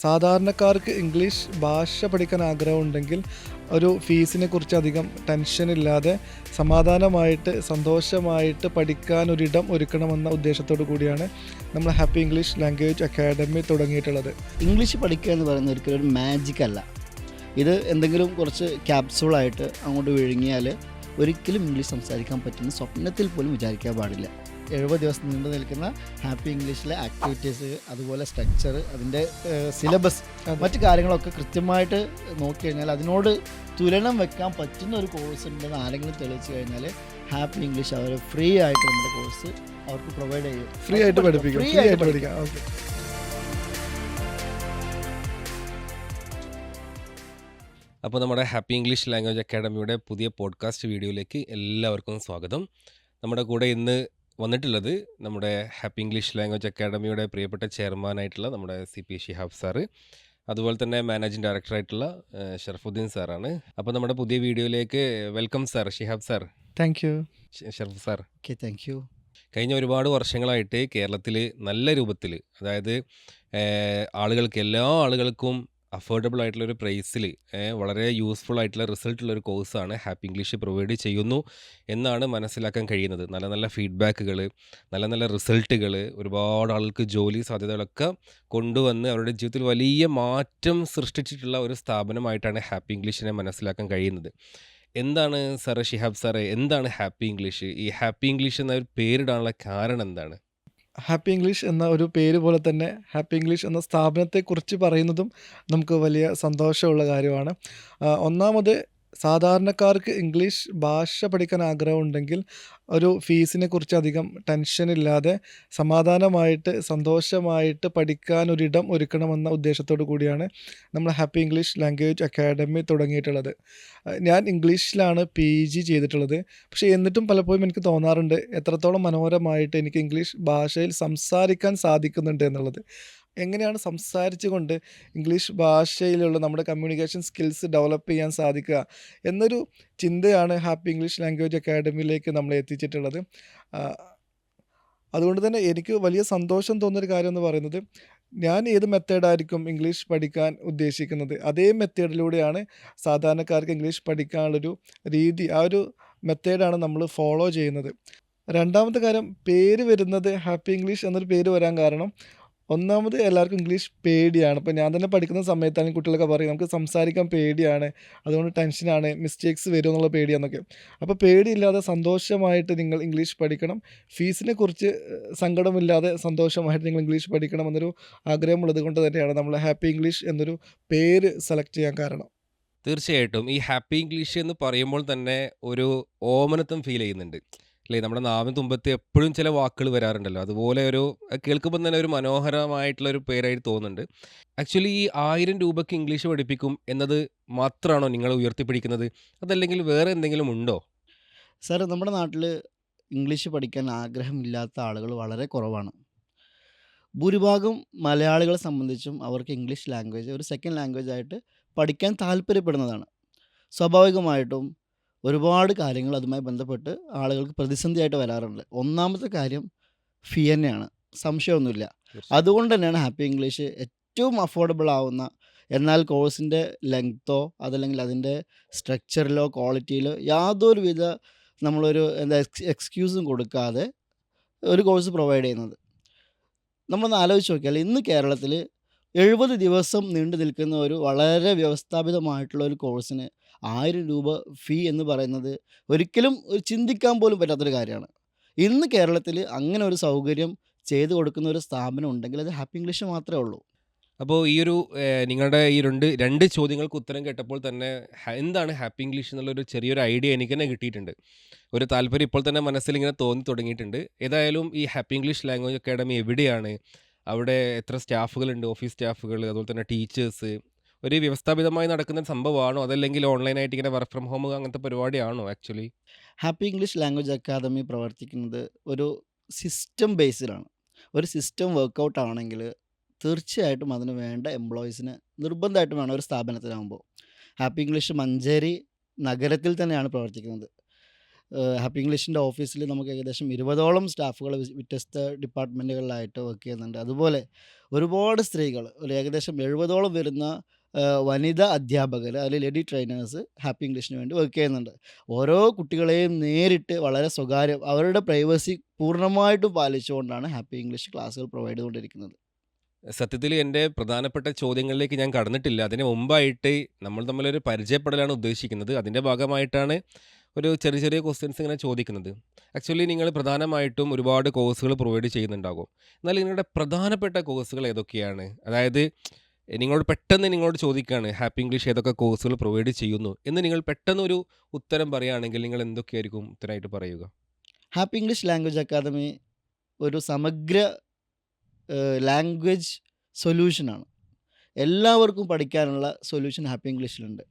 സാധാരണക്കാർക്ക് ഇംഗ്ലീഷ് ഭാഷ പഠിക്കാൻ ആഗ്രഹമുണ്ടെങ്കിൽ ഒരു ഫീസിനെ കുറിച്ച് അധികം ടെൻഷനില്ലാതെ സമാധാനമായിട്ട് സന്തോഷമായിട്ട് പഠിക്കാൻ ഒരിടം ഒരുക്കണമെന്ന ഉദ്ദേശത്തോടു കൂടിയാണ് നമ്മൾ ഹാപ്പി ഇംഗ്ലീഷ് ലാംഗ്വേജ് അക്കാഡമി തുടങ്ങിയിട്ടുള്ളത്. ഇംഗ്ലീഷ് പഠിക്കുക എന്ന് പറയുന്നത് ഒരിക്കലും ഒരു മാജിക് അല്ല. ഇത് എന്തെങ്കിലും കുറച്ച് ക്യാപ്സൂളായിട്ട് അങ്ങോട്ട് വിഴുങ്ങിയാൽ ഒരിക്കലും ഇംഗ്ലീഷ് സംസാരിക്കാൻ പറ്റുന്ന സ്വപ്നത്തിൽ പോലും വിചാരിക്കാൻ പാടില്ല. 70 ദിവസം നീണ്ടു നിൽക്കുന്ന ഹാപ്പി ഇംഗ്ലീഷിലെ ആക്ടിവിറ്റീസ്, അതുപോലെ സ്ട്രക്ചർ, അതിൻ്റെ സിലബസ്, മറ്റു കാര്യങ്ങളൊക്കെ കൃത്യമായിട്ട് നോക്കിക്കഴിഞ്ഞാൽ അതിനോട് തുലനം വെക്കാൻ പറ്റുന്ന ഒരു കോഴ്സ് ഉണ്ടെന്ന് ആരെങ്കിലും തെളിയിച്ചു കഴിഞ്ഞാൽ ഹാപ്പി ഇംഗ്ലീഷ് അവർ ഫ്രീ ആയിട്ട് നമ്മുടെ കോഴ്സ് അവർക്ക് പ്രൊവൈഡ് ചെയ്യും. ഫ്രീ ആയിട്ട് പഠിപ്പിക്കാം. ഓക്കെ. അപ്പോൾ നമ്മുടെ ഹാപ്പി ഇംഗ്ലീഷ് ലാംഗ്വേജ് അക്കാഡമിയുടെ പുതിയ പോഡ്കാസ്റ്റ് വീഡിയോയിലേക്ക് എല്ലാവർക്കും സ്വാഗതം. നമ്മുടെ കൂടെ ഇന്ന് വന്നിട്ടുള്ളത് നമ്മുടെ ഹാപ്പി ഇംഗ്ലീഷ് ലാംഗ്വേജ് അക്കാഡമിയുടെ പ്രിയപ്പെട്ട ചെയർമാനായിട്ടുള്ള നമ്മുടെ CP ഷിഹാബ് സാറ്, അതുപോലെ തന്നെ മാനേജിംഗ് ഡയറക്ടറായിട്ടുള്ള ഷർഫുദ്ദീൻ സാറാണ്. അപ്പോൾ നമ്മുടെ പുതിയ വീഡിയോയിലേക്ക് welcome sir, Shihab sir. Thank you. ഷർഫ് sir, okay, thank you. കഴിഞ്ഞ ഒരുപാട് വർഷങ്ങളായിട്ട് കേരളത്തിൽ നല്ല രൂപത്തിൽ, അതായത് ആളുകൾക്ക്, എല്ലാ ആളുകൾക്കും അഫോർഡബിൾ ആയിട്ടുള്ളൊരു പ്രൈസിൽ വളരെ യൂസ്ഫുൾ ആയിട്ടുള്ള റിസൾട്ടുള്ളൊരു കോഴ്സാണ് ഹാപ്പി ഇംഗ്ലീഷ് പ്രൊവൈഡ് ചെയ്യുന്നു എന്നാണ് മനസ്സിലാക്കാൻ കഴിയുന്നത്. നല്ല നല്ല ഫീഡ്ബാക്കുകൾ, നല്ല നല്ല റിസൾട്ടുകൾ, ഒരുപാട് ആൾക്ക് ജോലി സാധ്യതകളൊക്കെ കൊണ്ടുവന്ന് അവരുടെ ജീവിതത്തിൽ വലിയ മാറ്റം സൃഷ്ടിച്ചിട്ടുള്ള ഒരു സ്ഥാപനമായിട്ടാണ് ഹാപ്പി ഇംഗ്ലീഷിനെ മനസ്സിലാക്കാൻ കഴിയുന്നത്. എന്താണ് സാറേ, ഷിഹാബ് സാറേ, എന്താണ് ഹാപ്പി ഇംഗ്ലീഷ്? ഈ ഹാപ്പി ഇംഗ്ലീഷ് എന്ന ഒരു പേരിടാനുള്ള കാരണം എന്താണ്? ഹാപ്പി ഇംഗ്ലീഷ് എന്ന ഒരു പേര് പോലെ തന്നെ ഹാപ്പി ഇംഗ്ലീഷ് എന്ന സ്ഥാപനത്തെക്കുറിച്ച് പറയുന്നതും നമുക്ക് വലിയ സന്തോഷമുള്ള കാര്യമാണ്. ഒന്നാമത്, സാധാരണക്കാർക്ക് ഇംഗ്ലീഷ് ഭാഷ പഠിക്കാൻ ആഗ്രഹമുണ്ടെങ്കിൽ ഒരു ഫീസിനെ കുറിച്ച് അധികം ടെൻഷനില്ലാതെ സമാധാനമായിട്ട് സന്തോഷമായിട്ട് പഠിക്കാൻ ഒരിടം ഒരുക്കണമെന്ന ഉദ്ദേശത്തോടു കൂടിയാണ് നമ്മൾ ഹാപ്പി ഇംഗ്ലീഷ് ലാംഗ്വേജ് അക്കാഡമി തുടങ്ങിയിട്ടുള്ളത്. ഞാൻ ഇംഗ്ലീഷിലാണ് PG ചെയ്തിട്ടുള്ളത്. പക്ഷേ എന്നിട്ടും പലപ്പോഴും എനിക്ക് തോന്നാറുണ്ട് എത്രത്തോളം മനോഹരമായിട്ട് എനിക്ക് ഇംഗ്ലീഷ് ഭാഷയിൽ സംസാരിക്കാൻ സാധിക്കുന്നുണ്ട് എന്നുള്ളത്. എങ്ങനെയാണ് സംസാരിച്ചുകൊണ്ട് ഇംഗ്ലീഷ് ഭാഷയിലുള്ള നമ്മുടെ കമ്മ്യൂണിക്കേഷൻ സ്കിൽസ് ഡെവലപ്പ് ചെയ്യാൻ സാധിക്കുക എന്നൊരു ചിന്തയാണ് ഹാപ്പി ഇംഗ്ലീഷ് ലാംഗ്വേജ് അക്കാഡമിയിലേക്ക് നമ്മളെ എത്തിച്ചിട്ടുള്ളത്. അതുകൊണ്ട് തന്നെ എനിക്ക് വലിയ സന്തോഷം തോന്നുന്നൊരു കാര്യം എന്ന് പറയുന്നത്, ഞാൻ ഏത് മെത്തേഡായിരിക്കും ഇംഗ്ലീഷ് പഠിക്കാൻ ഉദ്ദേശിക്കുന്നത് അതേ മെത്തേഡിലൂടെയാണ് സാധാരണക്കാർക്ക് ഇംഗ്ലീഷ് പഠിക്കാനുള്ളൊരു രീതി, ആ ഒരു മെത്തേഡാണ് നമ്മൾ ഫോളോ ചെയ്യുന്നത്. രണ്ടാമത്തെ കാര്യം, പേര് വരുന്നത് ഹാപ്പി ഇംഗ്ലീഷ് എന്നൊരു പേര് വരാൻ കാരണം, ഒന്നാമത് എല്ലാവർക്കും ഇംഗ്ലീഷ് പേടിയാണ്. ഇപ്പോൾ ഞാൻ തന്നെ പഠിക്കുന്ന സമയത്താണെങ്കിൽ കുട്ടികളൊക്കെ പറയും നമുക്ക് സംസാരിക്കാൻ പേടിയാണ്, അതുകൊണ്ട് ടെൻഷനാണ്, മിസ്റ്റേക്സ് വരും എന്നുള്ള പേടിയാണെന്നൊക്കെ. അപ്പോൾ പേടിയില്ലാതെ സന്തോഷമായിട്ട് നിങ്ങൾ ഇംഗ്ലീഷ് പഠിക്കണം, ഫീസിനെ കുറിച്ച് സങ്കടമില്ലാതെ സന്തോഷമായിട്ട് നിങ്ങൾ ഇംഗ്ലീഷ് പഠിക്കണം എന്നൊരു ആഗ്രഹമുള്ളത് കൊണ്ട് തന്നെയാണ് നമ്മൾ ഹാപ്പി ഇംഗ്ലീഷ് എന്നൊരു പേര് സെലക്ട് ചെയ്യാൻ കാരണം. തീർച്ചയായിട്ടും ഈ ഹാപ്പി ഇംഗ്ലീഷ് എന്ന് പറയുമ്പോൾ തന്നെ ഒരു ഓമനത്വം ഫീൽ ചെയ്യുന്നുണ്ട് അല്ലേ? നമ്മുടെ നാവിൻ തുമ്പത്ത് എപ്പോഴും ചില വാക്കുകൾ വരാറുണ്ടല്ലോ, അതുപോലെ ഒരു കേൾക്കുമ്പോൾ തന്നെ ഒരു മനോഹരമായിട്ടുള്ള ഒരു പേരായിട്ട് തോന്നുന്നുണ്ട്. ആക്ച്വലി ഈ 1000 രൂപയ്ക്ക് ഇംഗ്ലീഷ് പഠിപ്പിക്കും എന്നത് മാത്രമാണോ നിങ്ങൾ ഉയർത്തിപ്പിടിക്കുന്നത്, അതല്ലെങ്കിൽ വേറെ എന്തെങ്കിലും ഉണ്ടോ? സാർ, നമ്മുടെ നാട്ടിൽ ഇംഗ്ലീഷ് പഠിക്കാൻ ആഗ്രഹമില്ലാത്ത ആളുകൾ വളരെ കുറവാണ്. ഭൂരിഭാഗം മലയാളികളെ സംബന്ധിച്ചും അവർക്ക് ഇംഗ്ലീഷ് ലാംഗ്വേജ് ഒരു സെക്കൻഡ് ലാംഗ്വേജ് ആയിട്ട് പഠിക്കാൻ താല്പര്യപ്പെടുന്നതാണ്. സ്വാഭാവികമായിട്ടും ഒരുപാട് കാര്യങ്ങൾ അതുമായി ബന്ധപ്പെട്ട് ആളുകൾക്ക് പ്രതിസന്ധിയായിട്ട് വരാറുണ്ട്. ഒന്നാമത്തെ കാര്യം ഫീ തന്നെയാണ്, സംശയമൊന്നുമില്ല. തീർച്ചയായും. അതുകൊണ്ട് തന്നെയാണ് ഹാപ്പി ഇംഗ്ലീഷ് ഏറ്റവും അഫോർഡബിൾ ആവുന്ന, എന്നാൽ കോഴ്സിൻ്റെ ലെങ്ത്തോ അതല്ലെങ്കിൽ അതിൻ്റെ സ്ട്രക്ചറിലോ ക്വാളിറ്റിയിലോ യാതൊരുവിധ നമ്മളൊരു എക്സ്ക്യൂസും കൊടുക്കാതെ ഒരു കോഴ്സ് പ്രൊവൈഡ് ചെയ്യുന്നത്. നമ്മളൊന്ന് ആലോചിച്ച് നോക്കിയാൽ ഇന്ന് കേരളത്തിൽ 70 ദിവസം നീണ്ടു നിൽക്കുന്ന ഒരു വളരെ വ്യവസ്ഥാപിതമായിട്ടുള്ള ഒരു കോഴ്സിന് 1000 രൂപ ഫീ എന്ന് പറയുന്നത് ഒരിക്കലും ഒരു ചിന്തിക്കാൻ പോലും പറ്റാത്തൊരു കാര്യമാണ്. ഇന്ന് കേരളത്തിൽ അങ്ങനെ ഒരു സൗകര്യം ചെയ്തു കൊടുക്കുന്ന ഒരു സ്ഥാപനം ഉണ്ടെങ്കിൽ അത് ഹാപ്പി ഇംഗ്ലീഷ് മാത്രമേ ഉള്ളൂ. അപ്പോൾ ഈ ഒരു നിങ്ങളുടെ ഈ രണ്ട് ചോദ്യങ്ങൾക്ക് ഉത്തരം കേട്ടപ്പോൾ തന്നെ എന്താണ് ഹാപ്പി ഇംഗ്ലീഷ് എന്നുള്ളൊരു ചെറിയൊരു ഐഡിയ എനിക്ക് തന്നെ കിട്ടിയിട്ടുണ്ട്. ഒരു താല്പര്യം ഇപ്പോൾ തന്നെ മനസ്സിൽ ഇങ്ങനെ തോന്നി തുടങ്ങിയിട്ടുണ്ട്. ഏതായാലും ഈ ഹാപ്പി ഇംഗ്ലീഷ് ലാംഗ്വേജ് അക്കാഡമി എവിടെയാണ്? അവിടെ എത്ര സ്റ്റാഫുകളുണ്ട്? ഓഫീസ് സ്റ്റാഫുകൾ, അതുപോലെ തന്നെ ടീച്ചേഴ്സ്, ഒരു വ്യവസ്ഥാപിതമായി നടക്കുന്ന ഒരു സംഭവമാണോ, അതല്ലെങ്കിൽ ഓൺലൈനായിട്ട് ഇങ്ങനെ വർക്ക് ഫ്രം ഹോം അങ്ങനത്തെ പരിപാടിയാണോ actually? Happy English language academy പ്രവർത്തിക്കുന്നത് ഒരു സിസ്റ്റം ബേസിലാണ്. ഒരു സിസ്റ്റം വർക്കൗട്ട് ആവണമെങ്കിൽ തീർച്ചയായിട്ടും അതിന് വേണ്ട എംപ്ലോയീസിന് നിർബന്ധമായിട്ടും വേണം ഒരു സ്ഥാപനത്തിലാകുമ്പോൾ. ഹാപ്പി ഇംഗ്ലീഷ് മഞ്ചേരി നഗരത്തിൽ തന്നെയാണ് പ്രവർത്തിക്കുന്നത്. ഹാപ്പി ഇംഗ്ലീഷിൻ്റെ ഓഫീസിൽ നമുക്ക് ഏകദേശം 20ഓളം സ്റ്റാഫുകൾ വ്യത്യസ്ത ഡിപ്പാർട്ട്മെൻറ്റുകളിലായിട്ട് വർക്ക് ചെയ്യുന്നുണ്ട്. അതുപോലെ ഒരുപാട് സ്ത്രീകൾ ഒരു ഏകദേശം 70ഓളം വരുന്ന വനിതാ അധ്യാപകർ, അതിൽ ലേഡി ട്രെയിനേഴ്സ് ഹാപ്പി ഇംഗ്ലീഷിന് വേണ്ടി വർക്ക് ചെയ്യുന്നുണ്ട്. ഓരോ കുട്ടികളെയും നേരിട്ട് വളരെ സ്വകാര്യം അവരുടെ പ്രൈവസി പൂർണ്ണമായിട്ടും പാലിച്ചുകൊണ്ടാണ് ഹാപ്പി ഇംഗ്ലീഷ് ക്ലാസ്സുകൾ പ്രൊവൈഡ് ചെയ്തുകൊണ്ടിരിക്കുന്നത്. സത്യത്തിൽ എൻ്റെ പ്രധാനപ്പെട്ട ചോദ്യങ്ങളിലേക്ക് ഞാൻ കടന്നിട്ടില്ല. അതിന് മുമ്പായിട്ട് നമ്മൾ തമ്മിലൊരു പരിചയപ്പെടലാണ് ഉദ്ദേശിക്കുന്നത്. അതിൻ്റെ ഭാഗമായിട്ടാണ് ഒരു ചെറിയ ചെറിയ ക്വസ്റ്റ്യൻസ് ഇങ്ങനെ ചോദിക്കുന്നത്. ആക്ച്വലി നിങ്ങൾ പ്രധാനമായിട്ടും ഒരുപാട് കോഴ്സുകൾ പ്രൊവൈഡ് ചെയ്യുന്നുണ്ടാകും. എന്നാൽ നിങ്ങളുടെ പ്രധാനപ്പെട്ട കോഴ്സുകൾ ഏതൊക്കെയാണ്? അതായത് നിങ്ങളോട് ചോദിക്കുകയാണ് ഹാപ്പി ഇംഗ്ലീഷ് ഏതൊക്കെ കോഴ്സുകൾ പ്രൊവൈഡ് ചെയ്യുന്നു എന്ന് നിങ്ങൾ പെട്ടെന്നൊരു ഉത്തരം പറയുകയാണെങ്കിൽ നിങ്ങൾ എന്തൊക്കെയായിരിക്കും ഉത്തരമായിട്ട് പറയുക? ഹാപ്പി ഇംഗ്ലീഷ് ലാംഗ്വേജ് അക്കാദമി ഒരു സമഗ്ര ലാംഗ്വേജ് സൊല്യൂഷനാണ്. എല്ലാവർക്കും പഠിക്കാനുള്ള സൊല്യൂഷൻ ഹാപ്പി ഇംഗ്ലീഷിലുണ്ട്.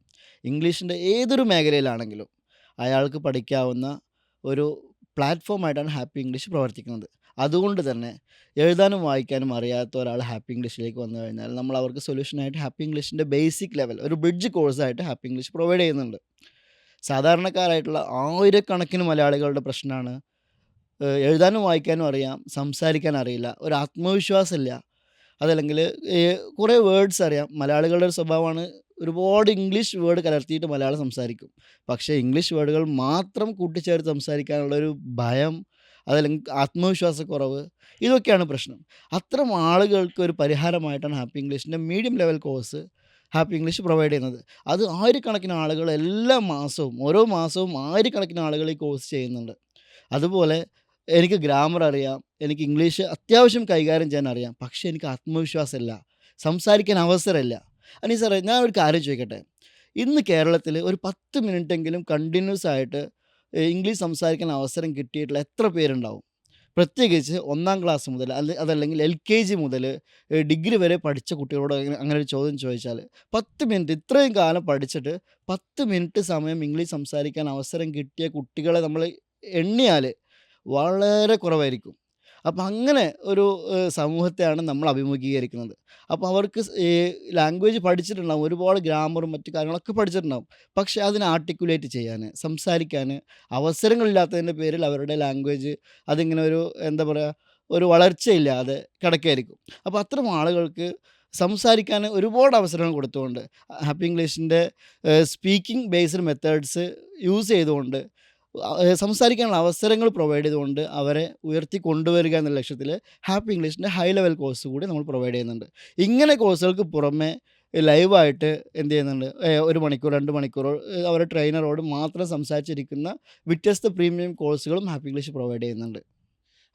ഇംഗ്ലീഷിൻ്റെ ഏതൊരു മേഖലയിലാണെങ്കിലും അയാൾക്ക് പഠിക്കാവുന്ന ഒരു പ്ലാറ്റ്ഫോമായിട്ടാണ് ഹാപ്പി ഇംഗ്ലീഷ് പ്രവർത്തിക്കുന്നത്. അതുകൊണ്ട് തന്നെ എഴുതാനും വായിക്കാനും അറിയാത്ത ഒരാൾ ഹാപ്പി ഇംഗ്ലീഷിലേക്ക് വന്നു കഴിഞ്ഞാൽ നമ്മൾ അവർക്ക് സൊല്യൂഷനായിട്ട് ഹാപ്പി ഇംഗ്ലീഷിൻ്റെ ബേസിക് ലെവൽ ഒരു ബ്രിഡ്ജ് കോഴ്സായിട്ട് ഹാപ്പി ഇംഗ്ലീഷ് പ്രൊവൈഡ് ചെയ്യുന്നുണ്ട്. സാധാരണക്കാരായിട്ടുള്ള ആയിരക്കണക്കിന് മലയാളികളുടെ പ്രശ്നമാണ് എഴുതാനും വായിക്കാനും അറിയാം, സംസാരിക്കാൻ അറിയില്ല, ഒരു ആത്മവിശ്വാസമില്ല. അതല്ലെങ്കിൽ കുറേ വേർഡ്സ് അറിയാം. മലയാളികളുടെ ഒരു സ്വഭാവമാണ് ഒരുപാട് ഇംഗ്ലീഷ് വേർഡ് കലർത്തിയിട്ട് മലയാളം സംസാരിക്കും. പക്ഷേ ഇംഗ്ലീഷ് വേർഡുകൾ മാത്രം കൂട്ടിച്ചേർത്ത് സംസാരിക്കാനുള്ളൊരു ഭയം, അതല്ലെങ്കിൽ ആത്മവിശ്വാസക്കുറവ്, ഇതൊക്കെയാണ് പ്രശ്നം. അത്തരം ആളുകൾക്ക് ഒരു പരിഹാരമായിട്ടാണ് ഹാപ്പി ഇംഗ്ലീഷിൻ്റെ medium level course happy English provide ചെയ്യുന്നത്. അത് ആയിരക്കണക്കിന് ആളുകൾ എല്ലാ മാസവും ഓരോ മാസവും ആയിരക്കണക്കിന് ആളുകൾ ഈ കോഴ്സ് ചെയ്യുന്നുണ്ട്. അതുപോലെ എനിക്ക് ഗ്രാമർ അറിയാം, എനിക്ക് ഇംഗ്ലീഷ് അത്യാവശ്യം കൈകാര്യം ചെയ്യാൻ അറിയാം, പക്ഷേ എനിക്ക് ആത്മവിശ്വാസമില്ല, സംസാരിക്കാൻ അവസരമില്ല. അനീസ് സാറേ, ഞാൻ ഒരു കാര്യം ചോദിക്കട്ടെ? ഇന്ന് കേരളത്തിൽ ഒരു 10 മിനിറ്റെങ്കിലും കണ്ടിന്യൂസ് ആയിട്ട് ഇംഗ്ലീഷ് സംസാരിക്കാൻ അവസരം കിട്ടിയിട്ടുള്ള എത്ര പേരുണ്ടാവും? പ്രത്യേകിച്ച് 1-ാം ക്ലാസ് മുതൽ അതല്ലെങ്കിൽ LKG മുതൽ ഡിഗ്രി വരെ പഠിച്ച കുട്ടികളോട് അങ്ങനെ ഒരു ചോദ്യം ചോദിച്ചാൽ 10 മിനിറ്റ് ഇത്രയും കാലം പഠിച്ചിട്ട് 10 മിനിറ്റ് സമയം ഇംഗ്ലീഷ് സംസാരിക്കാൻ അവസരം കിട്ടിയ കുട്ടികളെ നമ്മൾ എണ്ണിയാൽ വളരെ കുറവായിരിക്കും. അപ്പം അങ്ങനെ ഒരു സമൂഹത്തെയാണ് നമ്മൾ അഭിമുഖീകരിക്കുന്നത്. അപ്പോൾ അവർക്ക് ലാംഗ്വേജ് പഠിച്ചിട്ടുണ്ടാവും, ഒരുപാട് ഗ്രാമറും മറ്റു കാര്യങ്ങളൊക്കെ പഠിച്ചിട്ടുണ്ടാവും. പക്ഷേ അതിനെ ആർട്ടിക്കുലേറ്റ് ചെയ്യാൻ, സംസാരിക്കാൻ അവസരങ്ങളില്ലാത്തതിൻ്റെ പേരിൽ അവരുടെ ലാംഗ്വേജ് അതിങ്ങനെ ഒരു എന്താ പറയുക, ഒരു വളർച്ചയില്ലാതെ കിടക്കുകയായിരിക്കും. അപ്പോൾ അത്തരം ആളുകൾക്ക് സംസാരിക്കാൻ ഒരുപാട് അവസരങ്ങൾ കൊടുത്തുകൊണ്ട് ഹാപ്പി ഇംഗ്ലീഷിൻ്റെ സ്പീക്കിംഗ് ബേസ്ഡ് മെത്തേഡ്സ് യൂസ് ചെയ്തുകൊണ്ട് സംസാരിക്കാനുള്ള അവസരങ്ങൾ പ്രൊവൈഡ് ചെയ്തുകൊണ്ട് അവരെ ഉയർത്തി കൊണ്ടുവരിക എന്ന ലക്ഷ്യത്തിൽ ഹാപ്പി ഇംഗ്ലീഷിൻ്റെ ഹൈ ലെവൽ കോഴ്സ് കൂടി നമ്മൾ പ്രൊവൈഡ് ചെയ്യുന്നുണ്ട്. ഇങ്ങനെ കോഴ്സുകൾക്ക് പുറമെ ലൈവായിട്ട് എന്ത് ചെയ്യുന്നുണ്ട്, 1 മണിക്കൂർ 2 മണിക്കൂർ അവരുടെ ട്രെയിനറോട് മാത്രം സംസാരിച്ചിരിക്കുന്ന വ്യത്യസ്ത പ്രീമിയം കോഴ്സുകളും ഹാപ്പി ഇംഗ്ലീഷ് പ്രൊവൈഡ് ചെയ്യുന്നുണ്ട്.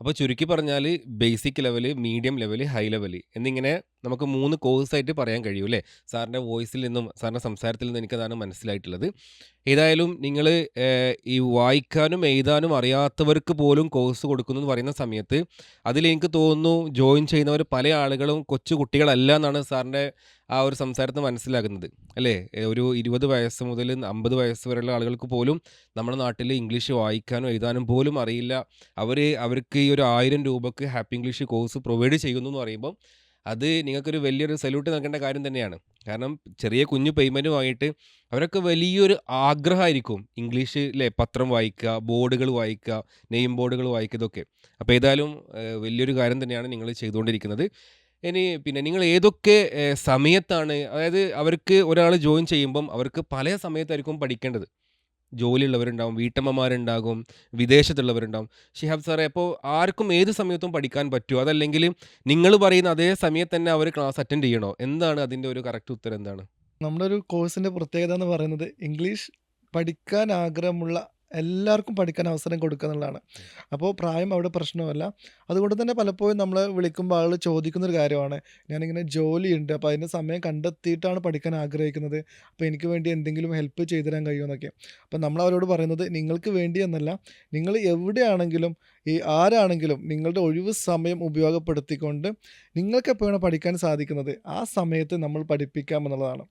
അപ്പോൾ ചുരുക്കി പറഞ്ഞാൽ basic level, medium level, high level എന്നിങ്ങനെ നമുക്ക് 3 കോഴ്സായിട്ട് പറയാൻ കഴിയും അല്ലേ? സാറിൻ്റെ വോയിസിൽ നിന്നും സാറിൻ്റെ സംസാരത്തിൽ നിന്നും എനിക്കതാണ് മനസ്സിലായിട്ടുള്ളത്. ഏതായാലും നിങ്ങൾ ഈ വായിക്കാനും എഴുതാനും അറിയാത്തവർക്ക് പോലും കോഴ്സ് കൊടുക്കുന്നു എന്ന് പറയുന്ന സമയത്ത് അതിലെനിക്ക് തോന്നുന്നു ജോയിൻ ചെയ്യുന്നവർ പല ആളുകളും കൊച്ചു കുട്ടികളല്ല എന്നാണ് സാറിൻ്റെ ആ ഒരു സംസാരത്തിൽ മനസ്സിലാകുന്നത് അല്ലേ? ഒരു 20 വയസ്സ് മുതൽ 50 വയസ്സ് വരെയുള്ള ആളുകൾക്ക് പോലും നമ്മുടെ നാട്ടിൽ ഇംഗ്ലീഷ് വായിക്കാനും എഴുതാനും പോലും അറിയില്ല. അവർക്ക് ഈ ഒരു 1000 രൂപക്ക് ഹാപ്പി ഇംഗ്ലീഷ് കോഴ്സ് പ്രൊവൈഡ് ചെയ്യുന്നു എന്ന് പറയുമ്പം അത് നിങ്ങൾക്കൊരു വലിയൊരു സല്യൂട്ട് നൽകേണ്ട കാര്യം തന്നെയാണ്. കാരണം ചെറിയ കുഞ്ഞു പേയ്മെൻറ്റുമായിട്ട് അവരൊക്കെ വലിയൊരു ആഗ്രഹമായിരിക്കും ഇംഗ്ലീഷിലെ പത്രം വായിക്കുക, ബോർഡുകൾ വായിക്കുക, നെയിം ബോർഡുകൾ വായിക്കുക, ഇതൊക്കെ. അപ്പോൾ ഏതായാലും വലിയൊരു കാര്യം തന്നെയാണ് നിങ്ങൾ ചെയ്തുകൊണ്ടിരിക്കുന്നത്. ഇനി പിന്നെ നിങ്ങൾ ഏതൊക്കെ സമയത്താണ്, അതായത് അവർക്ക് ഒരാൾ ജോയിൻ ചെയ്യുമ്പം അവർക്ക് പല സമയത്തായിരിക്കും പഠിക്കേണ്ടത്. ജോലിയുള്ളവരുണ്ടാവും, വീട്ടമ്മമാരുണ്ടാകും, വിദേശത്തുള്ളവരുണ്ടാവും. ഷിഹാബ് സാറേ, അപ്പോൾ ആർക്കും ഏത് സമയത്തും പഠിക്കാൻ പറ്റുമോ? അതല്ലെങ്കിൽ നിങ്ങൾ പറയുന്ന അതേ സമയത്ത് തന്നെ അവർ ക്ലാസ് അറ്റൻഡ് ചെയ്യണോ? എന്താണ് അതിൻ്റെ ഒരു കറക്റ്റ് ഉത്തരം എന്താണ്? നമ്മുടെ ഒരു കോഴ്സിൻ്റെ പ്രത്യേകത എന്ന് പറയുന്നത് ഇംഗ്ലീഷ് പഠിക്കാൻ ആഗ്രഹമുള്ള എല്ലാവർക്കും പഠിക്കാൻ അവസരം കൊടുക്കുക എന്നുള്ളതാണ്. അപ്പോൾ പ്രായം അവിടെ പ്രശ്നമല്ല. അതുകൊണ്ട് തന്നെ പലപ്പോഴും നമ്മൾ വിളിക്കുമ്പോൾ ആളുകൾ ചോദിക്കുന്നൊരു കാര്യമാണ്, ഞാനിങ്ങനെ ജോലിയുണ്ട്, അപ്പോൾ അതിന് സമയം കണ്ടെത്തിയിട്ടാണ് പഠിക്കാൻ ആഗ്രഹിക്കുന്നത്, അപ്പോൾ എനിക്ക് വേണ്ടി എന്തെങ്കിലും ഹെൽപ്പ് ചെയ്തു തരാൻ കഴിയുമോ എന്നൊക്കെ. അപ്പോൾ നമ്മൾ അവരോട് പറയുന്നത് നിങ്ങൾക്ക് വേണ്ടി എന്നല്ല, നിങ്ങൾ എവിടെയാണെങ്കിലും ആരാണെങ്കിലും നിങ്ങളുടെ ഒഴിവ് സമയം ഉപയോഗപ്പെടുത്തിക്കൊണ്ട് നിങ്ങൾക്ക് എപ്പോഴാണ് പഠിക്കാൻ സാധിക്കുന്നത് ആ സമയത്ത് നമ്മൾ പഠിപ്പിക്കാം എന്നുള്ളതാണ്.